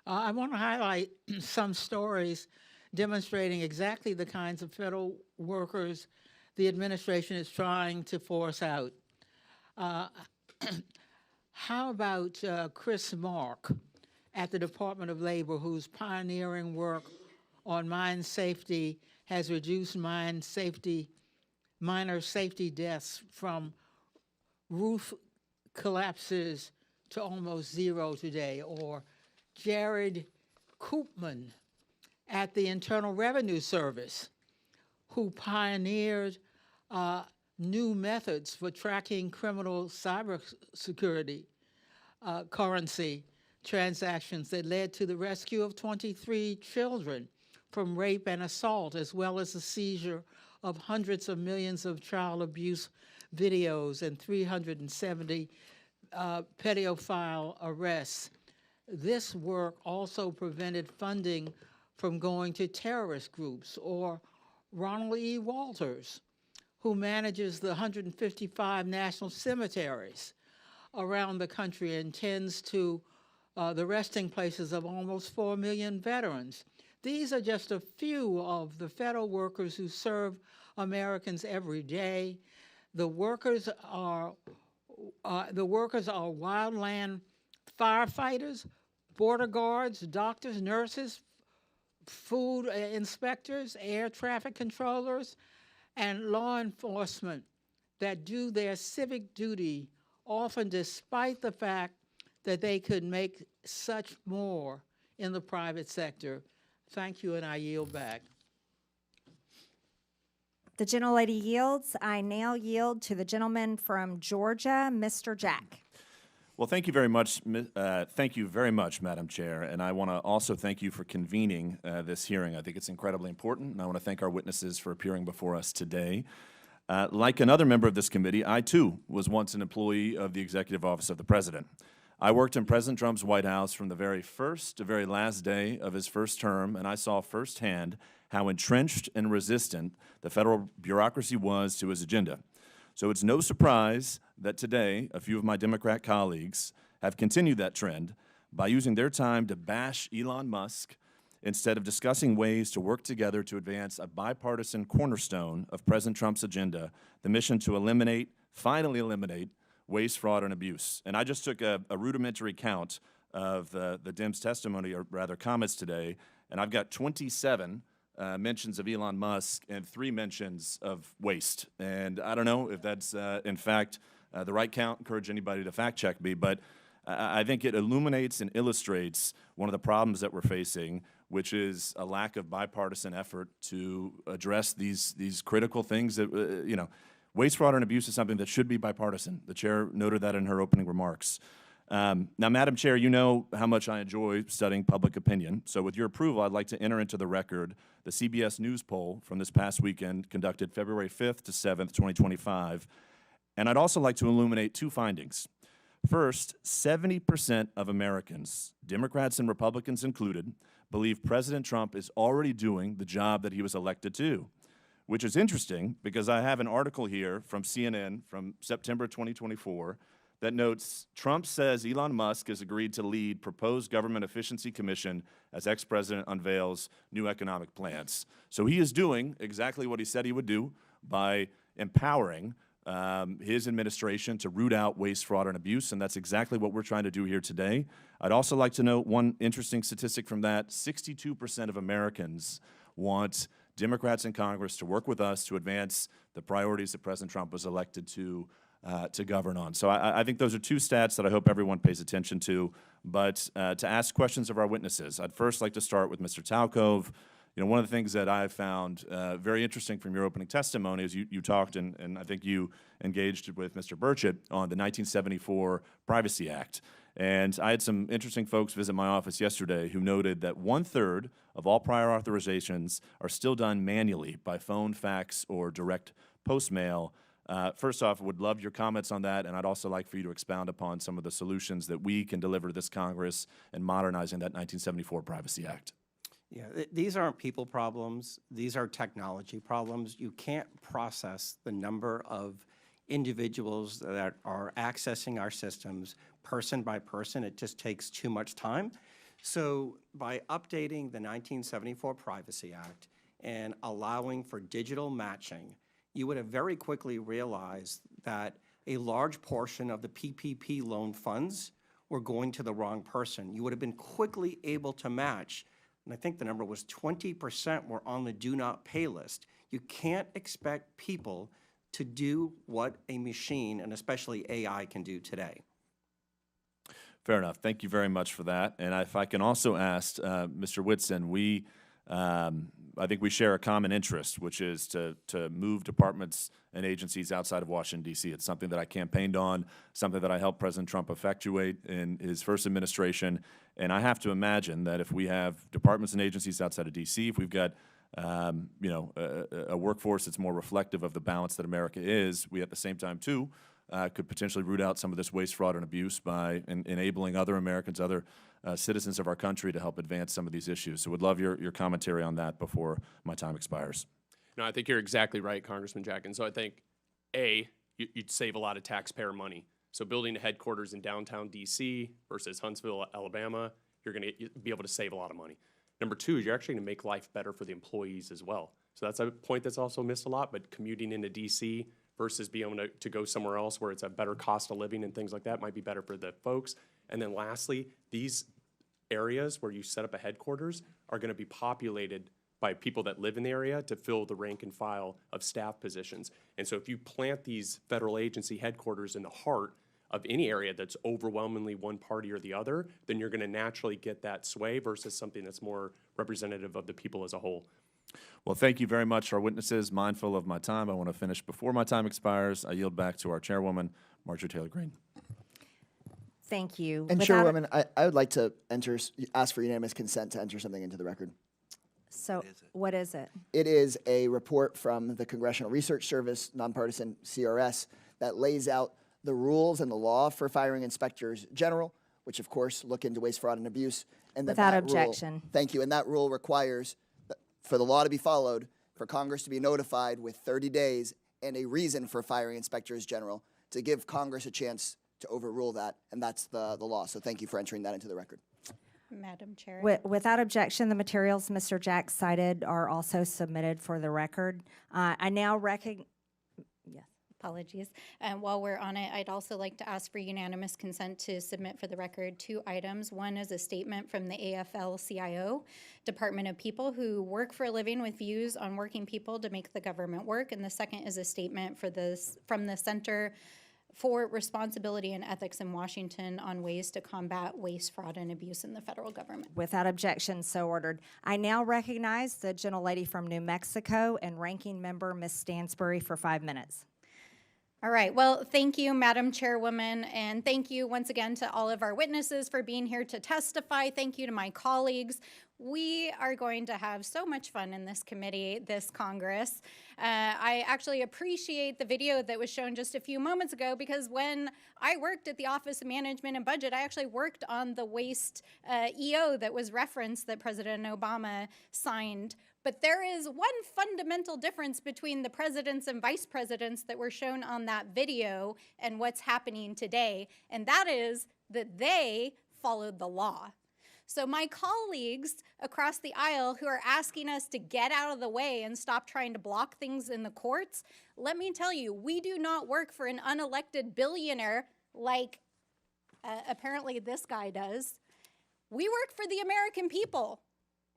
I want to highlight some stories demonstrating exactly the kinds of federal workers the administration is trying to force out. How about Chris Mark at the Department of Labor, whose pioneering work on mine safety has reduced minor safety deaths from roof collapses to almost zero today? Or Jared Koopman at the Internal Revenue Service, who pioneered new methods for tracking criminal cybersecurity currency transactions that led to the rescue of 23 children from rape and assault, as well as the seizure of hundreds of millions of child abuse videos and 370 pedophile arrests. This work also prevented funding from going to terrorist groups. Or Ronald E. Walters, who manages the 155 national cemeteries around the country and tends to the resting places of almost 4 million veterans. These are just a few of the federal workers who serve Americans every day. The workers are wildland firefighters, border guards, doctors, nurses, food inspectors, air traffic controllers, and law enforcement that do their civic duty, often despite the fact that they could make such more in the private sector. Thank you, and I yield back. The gentlelady yields. I now yield to the gentleman from Georgia, Mr. Jack. Well, thank you very much. Thank you very much, Madam Chair, and I want to also thank you for convening this hearing. I think it's incredibly important, and I want to thank our witnesses for appearing before us today. Like another member of this committee, I too was once an employee of the Executive Office of the President. I worked in President Trump's White House from the very first to very last day of his first term, and I saw firsthand how entrenched and resistant the federal bureaucracy was to his agenda. So it's no surprise that today a few of my Democrat colleagues have continued that trend by using their time to bash Elon Musk instead of discussing ways to work together to advance a bipartisan cornerstone of President Trump's agenda, the mission to finally eliminate waste, fraud, and abuse. And I just took a rudimentary count of the Dems testimony, or rather comments today, and I've got 27 mentions of Elon Musk and 3 mentions of waste. And I don't know if that's, in fact, the right count. Encourage anybody to fact check me, but I think it illuminates and illustrates one of the problems that we're facing, which is a lack of bipartisan effort to address these critical things that, waste, fraud, and abuse is something that should be bipartisan. The chair noted that in her opening remarks. Now, Madam Chair, you know how much I enjoy studying public opinion. So with your approval, I'd like to enter into the record the CBS News poll from this past weekend, conducted February 5th to 7th, 2025. And I'd also like to illuminate 2 findings. First, 70% of Americans, Democrats and Republicans included, believe President Trump is already doing the job that he was elected to, which is interesting because I have an article here from CNN from September 2024 that notes Trump says Elon Musk has agreed to lead proposed government efficiency commission as ex-president unveils new economic plans. So he is doing exactly what he said he would do by empowering his administration to root out waste, fraud, and abuse, and that's exactly what we're trying to do here today. I'd also like to note one interesting statistic from that. 62% of Americans want Democrats in Congress to work with us to advance the priorities that President Trump was elected to govern on. So I think those are 2 stats that I hope everyone pays attention to. But to ask questions of our witnesses, I'd first like to start with Mr. Talcove. One of the things that I found very interesting from your opening testimony is you talked, and I think you engaged with Mr. Burchett on the 1974 Privacy Act. And I had some interesting folks visit my office yesterday who noted that 1/3 of all prior authorizations are still done manually by phone, fax, or direct post mail. First off, would love your comments on that, and I'd also like for you to expound upon some of the solutions that we can deliver to this Congress in modernizing that 1974 Privacy Act. Yeah, these aren't people problems. These are technology problems. You can't process the number of individuals that are accessing our systems person by person. It just takes too much time. So by updating the 1974 Privacy Act and allowing for digital matching, you would have very quickly realized that a large portion of the PPP loan funds were going to the wrong person. You would have been quickly able to match, and I think the number was 20% were on the do not pay list. You can't expect people to do what a machine, and especially AI, can do today. Fair enough. Thank you very much for that. And if I can also ask Mr. Whitson, I think we share a common interest, which is to move departments and agencies outside of Washington, D.C. It's something that I campaigned on, something that I helped President Trump effectuate in his first administration. And I have to imagine that if we have departments and agencies outside of D.C., if we've got a workforce that's more reflective of the balance that America is, we at the same time, too, could potentially root out some of this waste, fraud, and abuse by enabling other Americans, other citizens of our country to help advance some of these issues. So would love your commentary on that before my time expires. No, I think you're exactly right, Congressman Jack. And so I think, you'd save a lot of taxpayer money. So building a headquarters in downtown D.C. versus Huntsville, Alabama, you're going to be able to save a lot of money. Number 2 is you're actually going to make life better for the employees as well. So that's a point that's also missed a lot, but commuting into D.C. versus being able to go somewhere else where it's a better cost of living and things like that might be better for the folks. And then lastly, these areas where you set up a headquarters are going to be populated by people that live in the area to fill the rank and file of staff positions. And so if you plant these federal agency headquarters in the heart of any area that's overwhelmingly one party or the other, then you're going to naturally get that sway versus something that's more representative of the people as a whole. Well, thank you very much, our witnesses. Mindful of my time, I want to finish before my time expires. I yield back to our chairwoman, Marjorie Taylor Greene. Thank you. And Chairwoman, I would like to ask for unanimous consent to enter something into the record. So what is it? It is a report from the Congressional Research Service, nonpartisan CRS, that lays out the rules and the law for firing inspectors general, which of course look into waste, fraud, and abuse. And Without objection. Thank you. And that rule requires for the law to be followed, for Congress to be notified with 30 days and a reason for firing inspectors general to give Congress a chance to overrule that, and that's the law. So thank you for entering that into the record. Madam Chair. Without objection, the materials Mr. Jack cited are also submitted for the record. I now recognize. Yes. Apologies. While we're on it, I'd also like to ask for unanimous consent to submit for the record 2 items. One is a statement from the AFL-CIO, Department of People who work for a living with views on working people to make the government work. And the second is a statement from the Center for Responsibility and Ethics in Washington on ways to combat waste, fraud, and abuse in the federal government. Without objection, so ordered. I now recognize the gentlelady from New Mexico and Ranking Member Ms. Stansbury for 5 minutes. All right, well, thank you, Madam Chairwoman, and thank you once again to all of our witnesses for being here to testify. Thank you to my colleagues. We are going to have so much fun in this committee, this Congress. I actually appreciate the video that was shown just a few moments ago, because when I worked at the Office of Management and Budget, I actually worked on the waste EO that was referenced that President Obama signed. But there is one fundamental difference between the presidents and vice presidents that were shown on that video and what's happening today, and that is that they followed the law. So my colleagues across the aisle who are asking us to get out of the way and stop trying to block things in the courts, let me tell you, we do not work for an unelected billionaire like apparently this guy does. We work for the American people.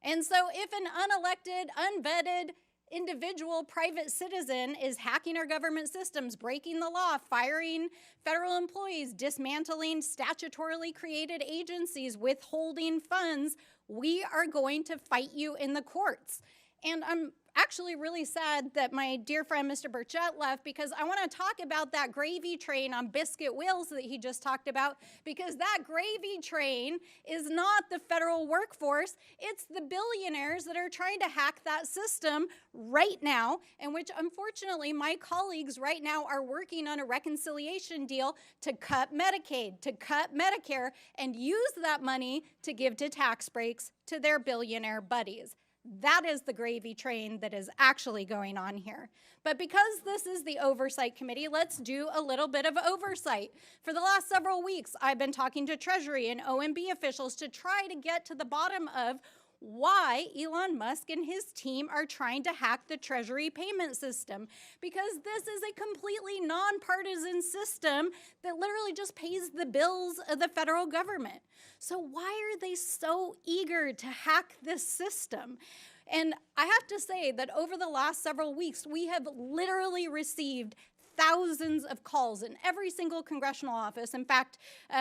And so if an unelected, unvetted individual private citizen is hacking our government systems, breaking the law, firing federal employees, dismantling statutorily created agencies, withholding funds, we are going to fight you in the courts. And I'm actually really sad that my dear friend Mr. Burchett left, because I want to talk about that gravy train on biscuit wheels that he just talked about, because that gravy train is not the federal workforce, it's the billionaires that are trying to hack that system right now, and which unfortunately my colleagues right now are working on a reconciliation deal to cut Medicaid, to cut Medicare, and use that money to give to tax breaks to their billionaire buddies. That is the gravy train that is actually going on here. But because this is the Oversight Committee, let's do a little bit of oversight. For the last several weeks, I've been talking to Treasury and OMB officials to try to get to the bottom of why Elon Musk and his team are trying to hack the Treasury payment system, because this is a completely nonpartisan system that literally just pays the bills of the federal government. So why are they so eager to hack this system? And I have to say that over the last several weeks, we have literally received thousands of calls in every single congressional office. In fact,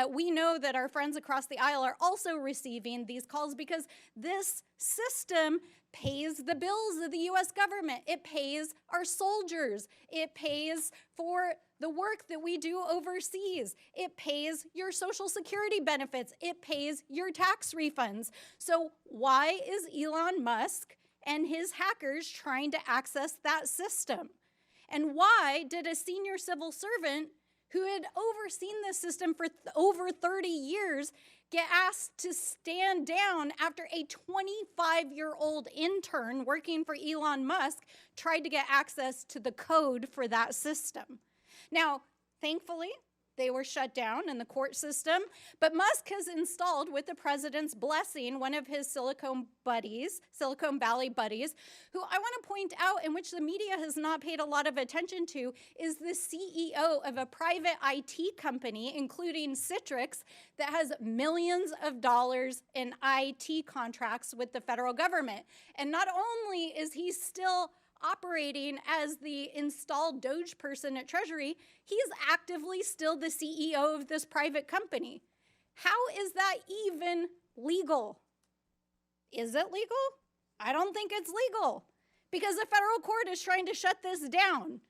we know that our friends across the aisle are also receiving these calls, because this system pays the bills of the U.S. government. It pays our soldiers. It pays for the work that we do overseas. It pays your Social Security benefits. It pays your tax refunds. So why is Elon Musk and his hackers trying to access that system? And why did a senior civil servant who had overseen this system for over 30 years get asked to stand down after a 25-year-old intern working for Elon Musk tried to get access to the code for that system? Now, thankfully, they were shut down in the court system, but Musk has installed, with the president's blessing, one of his Silicon Valley buddies, who I want to point out, in which the media has not paid a lot of attention to, is the CEO of a private IT company, including Citrix, that has millions of dollars in IT contracts with the federal government. And not only is he still operating as the installed DOGE person at Treasury, he's actively still the CEO of this private company. How is that even legal? Is it legal? I don't think it's legal, because the federal court is trying to shut this down.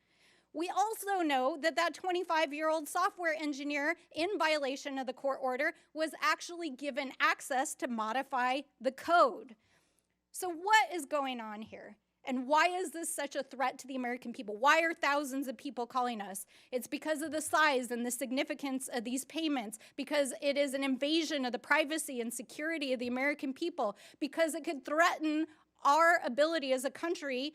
We also know that that 25-year-old software engineer, in violation of the court order, was actually given access to modify the code. So what is going on here? And why is this such a threat to the American people? Why are thousands of people calling us? It's because of the size and the significance of these payments, because it is an invasion of the privacy and security of the American people, because it could threaten our ability as a country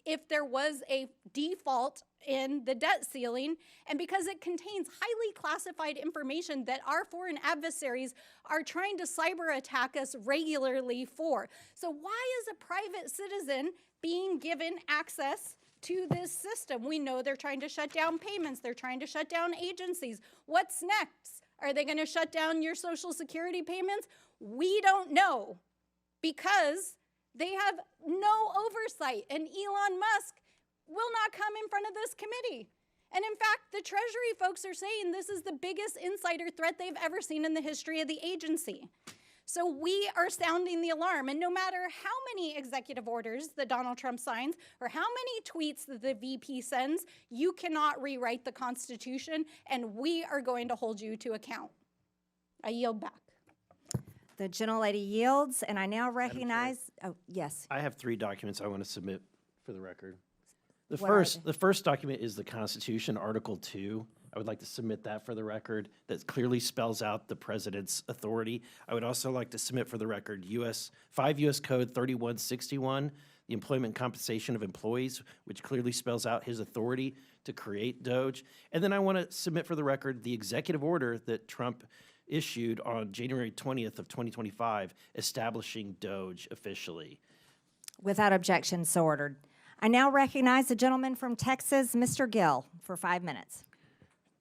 if there was a default in the debt ceiling, and because it contains highly classified information that our foreign adversaries are trying to cyber attack us regularly for. So why is a private citizen being given access to this system? We know they're trying to shut down payments. They're trying to shut down agencies. What's next? Are they going to shut down your Social Security payments? We don't know, because they have no oversight, and Elon Musk will not come in front of this committee. And in fact, the Treasury folks are saying this is the biggest insider threat they've ever seen in the history of the agency. So we are sounding the alarm, and no matter how many executive orders that Donald Trump signs or how many tweets that the VP sends, you cannot rewrite the Constitution, and we are going to hold you to account. I yield back. The gentlelady yields, and I now recognize, oh, yes. I have 3 documents I want to submit for the record. The What are the first document is the Constitution, Article 2. I would like to submit that for the record. That clearly spells out the president's authority. I would also like to submit for the record 5 U.S. Code 3161, the employment compensation of employees, which clearly spells out his authority to create DOGE. And then I want to submit for the record the executive order that Trump issued on January 20th of 2025, establishing DOGE officially. Without objection, so ordered. I now recognize the gentleman from Texas, Mr. Gill, for 5 minutes.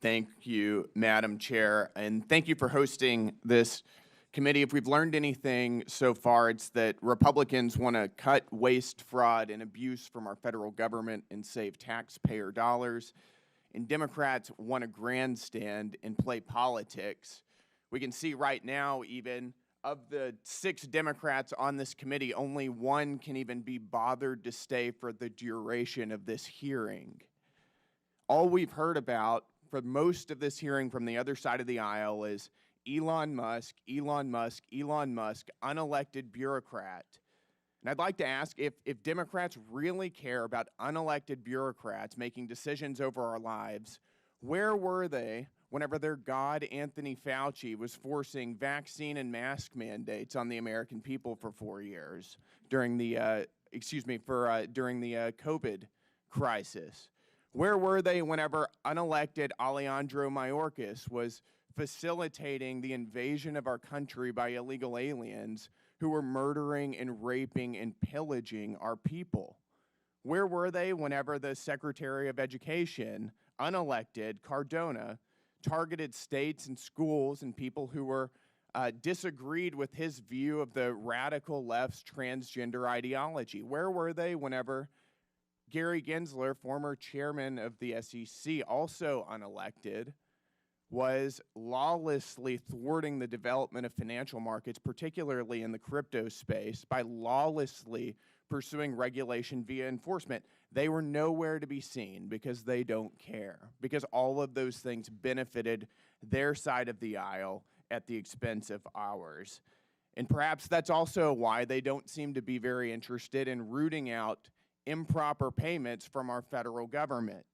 Thank you, Madam Chair, and thank you for hosting this committee. If we've learned anything so far, it's that Republicans want to cut waste, fraud, and abuse from our federal government and save taxpayer dollars, and Democrats want to grandstand and play politics. We can see right now, even, of the 6 Democrats on this committee, only 1 can even be bothered to stay for the duration of this hearing. All we've heard about for most of this hearing from the other side of the aisle is Elon Musk, Elon Musk, Elon Musk, unelected bureaucrat. And I'd like to ask if Democrats really care about unelected bureaucrats making decisions over our lives, where were they whenever their god, Anthony Fauci, was forcing vaccine and mask mandates on the American people for 4 years during the, during the COVID crisis? Where were they whenever unelected Alejandro Mayorkas was facilitating the invasion of our country by illegal aliens who were murdering and raping and pillaging our people? Where were they whenever the Secretary of Education, unelected Cardona, targeted states and schools and people who were disagreed with his view of the radical left's transgender ideology? Where were they whenever Gary Gensler, former chairman of the SEC, also unelected, was lawlessly thwarting the development of financial markets, particularly in the crypto space, by lawlessly pursuing regulation via enforcement? They were nowhere to be seen because they don't care, because all of those things benefited their side of the aisle at the expense of ours. And perhaps that's also why they don't seem to be very interested in rooting out improper payments from our federal government.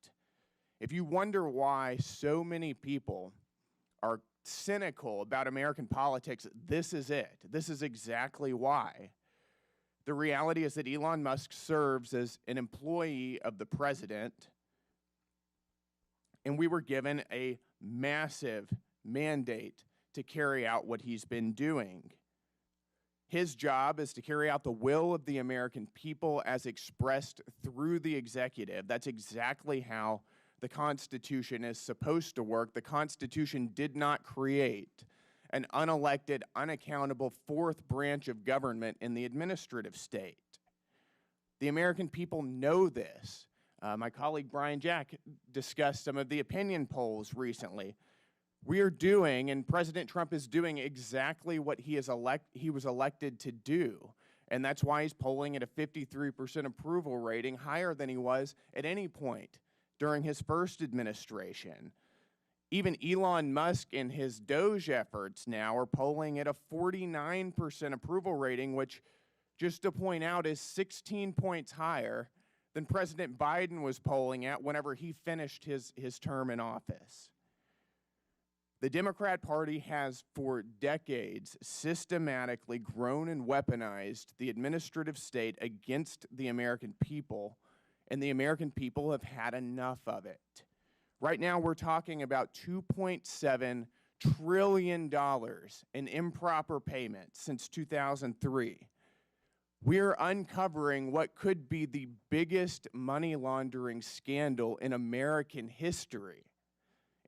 If you wonder why so many people are cynical about American politics, this is it. This is exactly why. The reality is that Elon Musk serves as an employee of the president, and we were given a massive mandate to carry out what he's been doing. His job is to carry out the will of the American people as expressed through the executive. That's exactly how the Constitution is supposed to work. The Constitution did not create an unelected, unaccountable 4th branch of government in the administrative state. The American people know this. My colleague Brian Jack discussed some of the opinion polls recently. We are doing, and President Trump is doing, exactly what he was elected to do. And that's why he's polling at a 53% approval rating, higher than he was at any point during his first administration. Even Elon Musk and his DOGE efforts now are polling at a 49% approval rating, which, just to point out, is 16 points higher than President Biden was polling at whenever he finished his term in office. The Democrat Party has for decades systematically grown and weaponized the administrative state against the American people, and the American people have had enough of it. Right now, we're talking about $2.7 trillion in improper payments since 2003. We're uncovering what could be the biggest money laundering scandal in American history.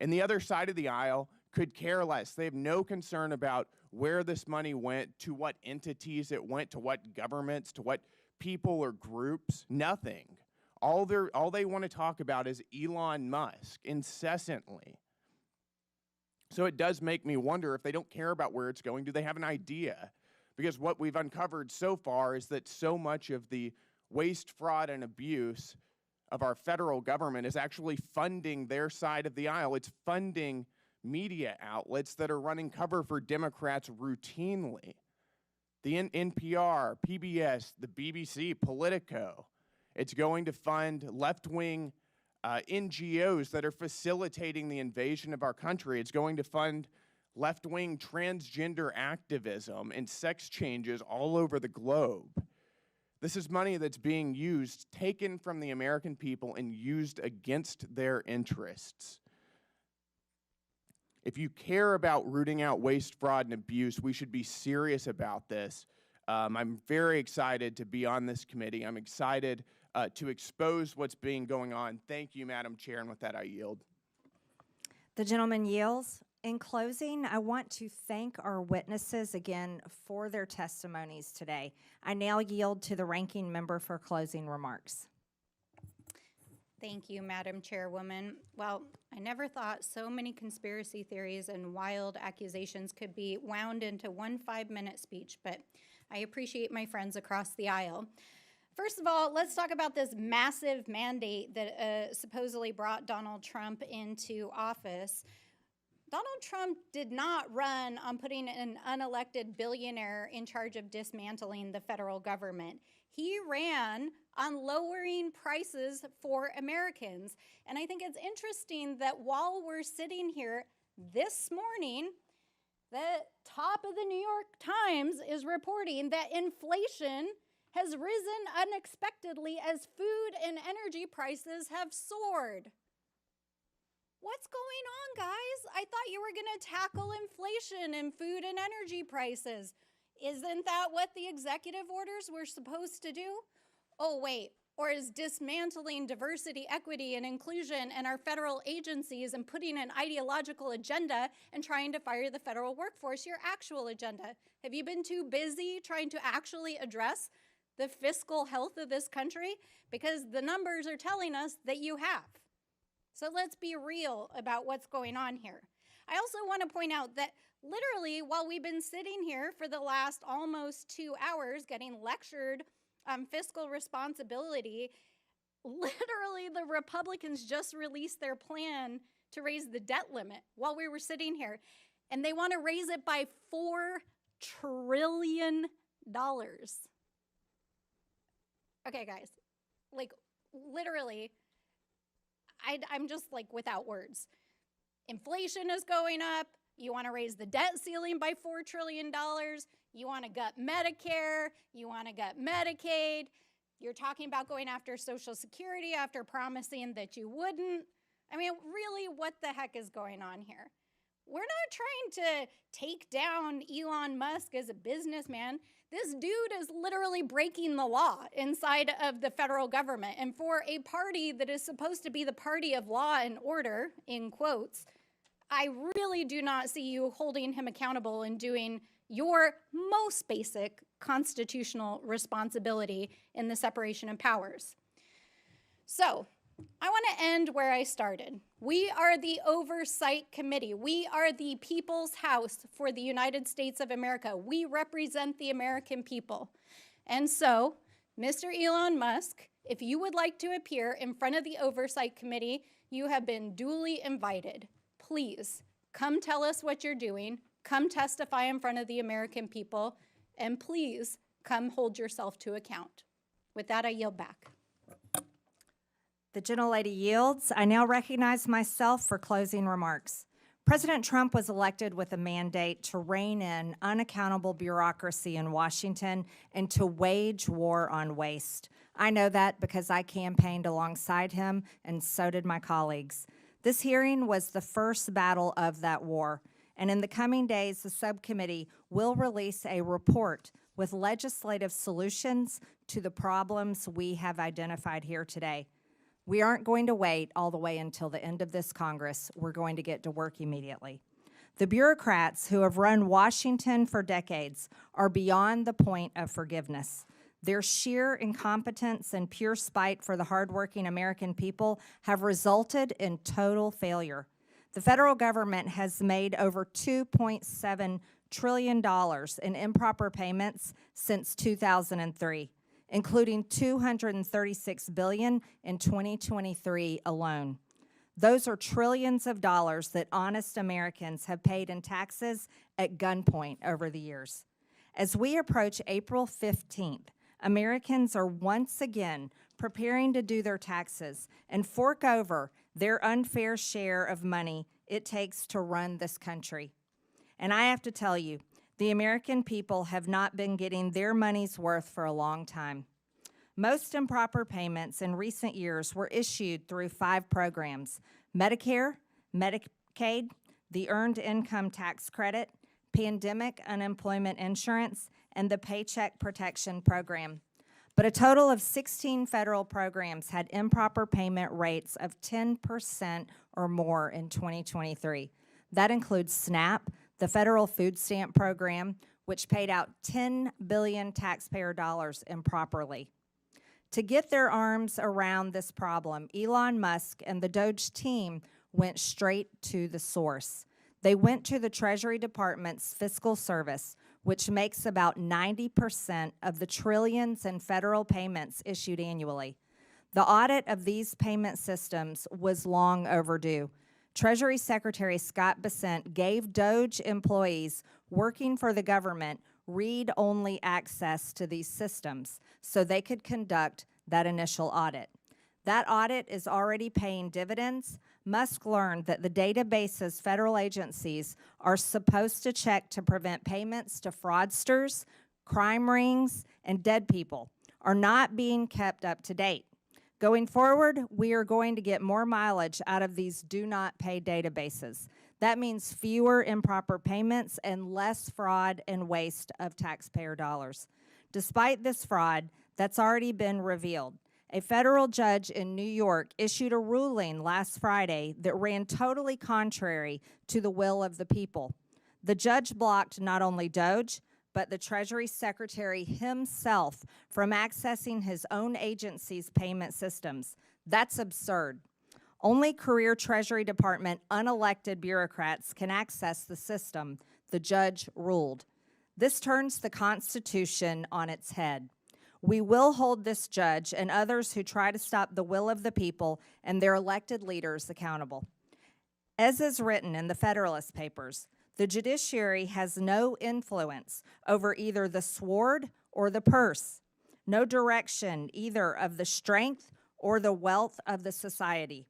And the other side of the aisle could care less. They have no concern about where this money went, to what entities it went, to what governments, to what people or groups, nothing. All they want to talk about is Elon Musk incessantly. So it does make me wonder, if they don't care about where it's going, do they have an idea? Because what we've uncovered so far is that so much of the waste, fraud, and abuse of our federal government is actually funding their side of the aisle. It's funding media outlets that are running cover for Democrats routinely. The NPR, PBS, the BBC, Politico. It's going to fund left-wing NGOs that are facilitating the invasion of our country. It's going to fund left-wing transgender activism and sex changes all over the globe. This is money that's being used, taken from the American people and used against their interests. If you care about rooting out waste, fraud, and abuse, we should be serious about this. I'm very excited to be on this committee. I'm excited to expose what's being going on. Thank you, Madam Chair, and with that, I yield. The gentleman yields. In closing, I want to thank our witnesses again for their testimonies today. I now yield to the ranking member for closing remarks. Thank you, Madam Chairwoman. Well, I never thought so many conspiracy theories and wild accusations could be wound into one 5-minute speech, but I appreciate my friends across the aisle. First of all, let's talk about this massive mandate that supposedly brought Donald Trump into office. Donald Trump did not run on putting an unelected billionaire in charge of dismantling the federal government. He ran on lowering prices for Americans. And I think it's interesting that while we're sitting here this morning, the top of the New York Times is reporting that inflation has risen unexpectedly as food and energy prices have soared. What's going on, guys? I thought you were going to tackle inflation and food and energy prices. Isn't that what the executive orders were supposed to do? Oh, wait. Or is dismantling diversity, equity, and inclusion in our federal agencies and putting an ideological agenda and trying to fire the federal workforce your actual agenda? Have you been too busy trying to actually address the fiscal health of this country? Because the numbers are telling us that you have. So let's be real about what's going on here. I also want to point out that literally while we've been sitting here for the last almost 2 hours getting lectured on fiscal responsibility, literally the Republicans just released their plan to raise the debt limit while we were sitting here. And they want to raise it by $4 trillion. Okay, guys, like literally, I'm just like without words. Inflation is going up. You want to raise the debt ceiling by $4 trillion. You want to gut Medicare. You want to gut Medicaid. You're talking about going after Social Security after promising that you wouldn't. I mean, really, what the heck is going on here? We're not trying to take down Elon Musk as a businessman. This dude is literally breaking the law inside of the federal government. And for a party that is supposed to be the party of law and order, in quotes, I really do not see you holding him accountable and doing your most basic constitutional responsibility in the separation of powers. So, I want to end where I started. We are the Oversight Committee. We are the People's House for the United States of America. We represent the American people. And so, Mr. Elon Musk, if you would like to appear in front of the Oversight Committee, you have been duly invited. Please, come tell us what you're doing. Come testify in front of the American people. And please, come hold yourself to account. With that, I yield back. The gentlelady yields. I now recognize myself for closing remarks. President Trump was elected with a mandate to rein in unaccountable bureaucracy in Washington and to wage war on waste. I know that because I campaigned alongside him, and so did my colleagues. This hearing was the first battle of that war, and in the coming days, the subcommittee will release a report with legislative solutions to the problems we have identified here today. We aren't going to wait all the way until the end of this Congress. We're going to get to work immediately. The bureaucrats who have run Washington for decades are beyond the point of forgiveness. Their sheer incompetence and pure spite for the hardworking American people have resulted in total failure. The federal government has made over $2.7 trillion in improper payments since 2003. Including $236 billion in 2023 alone. Those are trillions of dollars that honest Americans have paid in taxes at gunpoint over the years. As we approach April 15th, Americans are once again preparing to do their taxes and fork over their unfair share of money it takes to run this country. And I have to tell you, the American people have not been getting their money's worth for a long time. Most improper payments in recent years were issued through 5 programs: Medicare, Medicaid, the Earned Income Tax Credit, Pandemic Unemployment Insurance, and the Paycheck Protection Program. But a total of 16 federal programs had improper payment rates of 10% or more in 2023. That includes SNAP, the federal food stamp program, which paid out $10 billion taxpayer dollars improperly. To get their arms around this problem, Elon Musk and the DOGE team went straight to the source. They went to the Treasury Department's Fiscal Service, which makes about 90% of the trillions in federal payments issued annually. The audit of these payment systems was long overdue. Treasury Secretary Scott Bessent gave DOGE employees working for the government read-only access to these systems so they could conduct that initial audit. That audit is already paying dividends. Musk learned that the databases federal agencies are supposed to check to prevent payments to fraudsters, crime rings, and dead people are not being kept up to date. Going forward, we are going to get more mileage out of these do-not-pay databases. That means fewer improper payments and less fraud and waste of taxpayer dollars. Despite this fraud that's already been revealed, a federal judge in New York issued a ruling last Friday that ran totally contrary to the will of the people. The judge blocked not only DOGE, but the Treasury Secretary himself from accessing his own agency's payment systems. That's absurd. Only career Treasury Department unelected bureaucrats can access the system, the judge ruled. This turns the Constitution on its head. We will hold this judge and others who try to stop the will of the people and their elected leaders accountable. As is written in the Federalist Papers, the judiciary has no influence over either the sword or the purse, no direction either of the strength or the wealth of the society.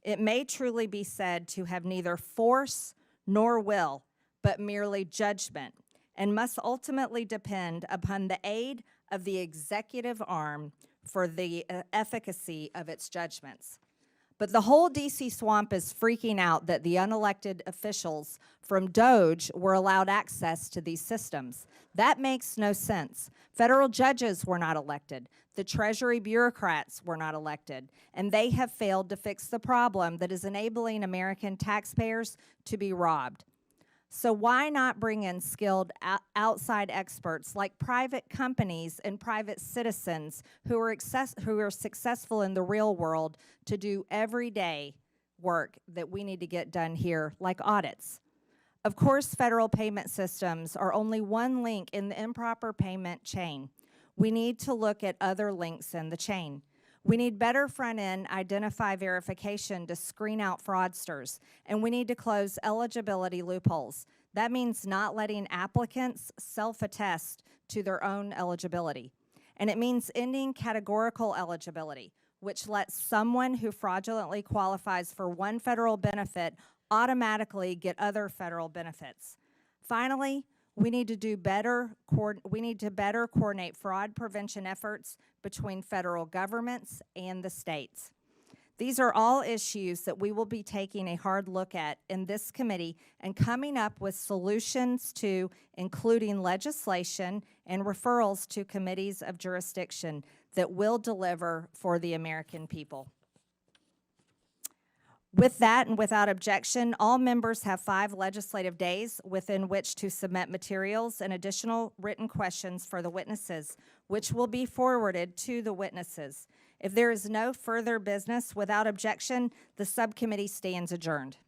It may truly be said to have neither force nor will, but merely judgment, and must ultimately depend upon the aid of the executive arm for the efficacy of its judgments. But the whole D.C. swamp is freaking out that the unelected officials from DOGE were allowed access to these systems. That makes no sense. Federal judges were not elected. The Treasury bureaucrats were not elected. And they have failed to fix the problem that is enabling American taxpayers to be robbed. So why not bring in skilled outside experts like private companies and private citizens who are successful in the real world to do everyday work that we need to get done here, like audits? Of course, federal payment systems are only one link in the improper payment chain. We need to look at other links in the chain. We need better front-end identify verification to screen out fraudsters, and we need to close eligibility loopholes. That means not letting applicants self-attest to their own eligibility. And it means ending categorical eligibility, which lets someone who fraudulently qualifies for one federal benefit automatically get other federal benefits. Finally, we need to better coordinate fraud prevention efforts between federal governments and the states. These are all issues that we will be taking a hard look at in this committee and coming up with solutions to, including legislation and referrals to committees of jurisdiction that will deliver for the American people. With that and without objection, all members have 5 legislative days within which to submit materials and additional written questions for the witnesses, which will be forwarded to the witnesses. If there is no further business, without objection, the subcommittee stands adjourned.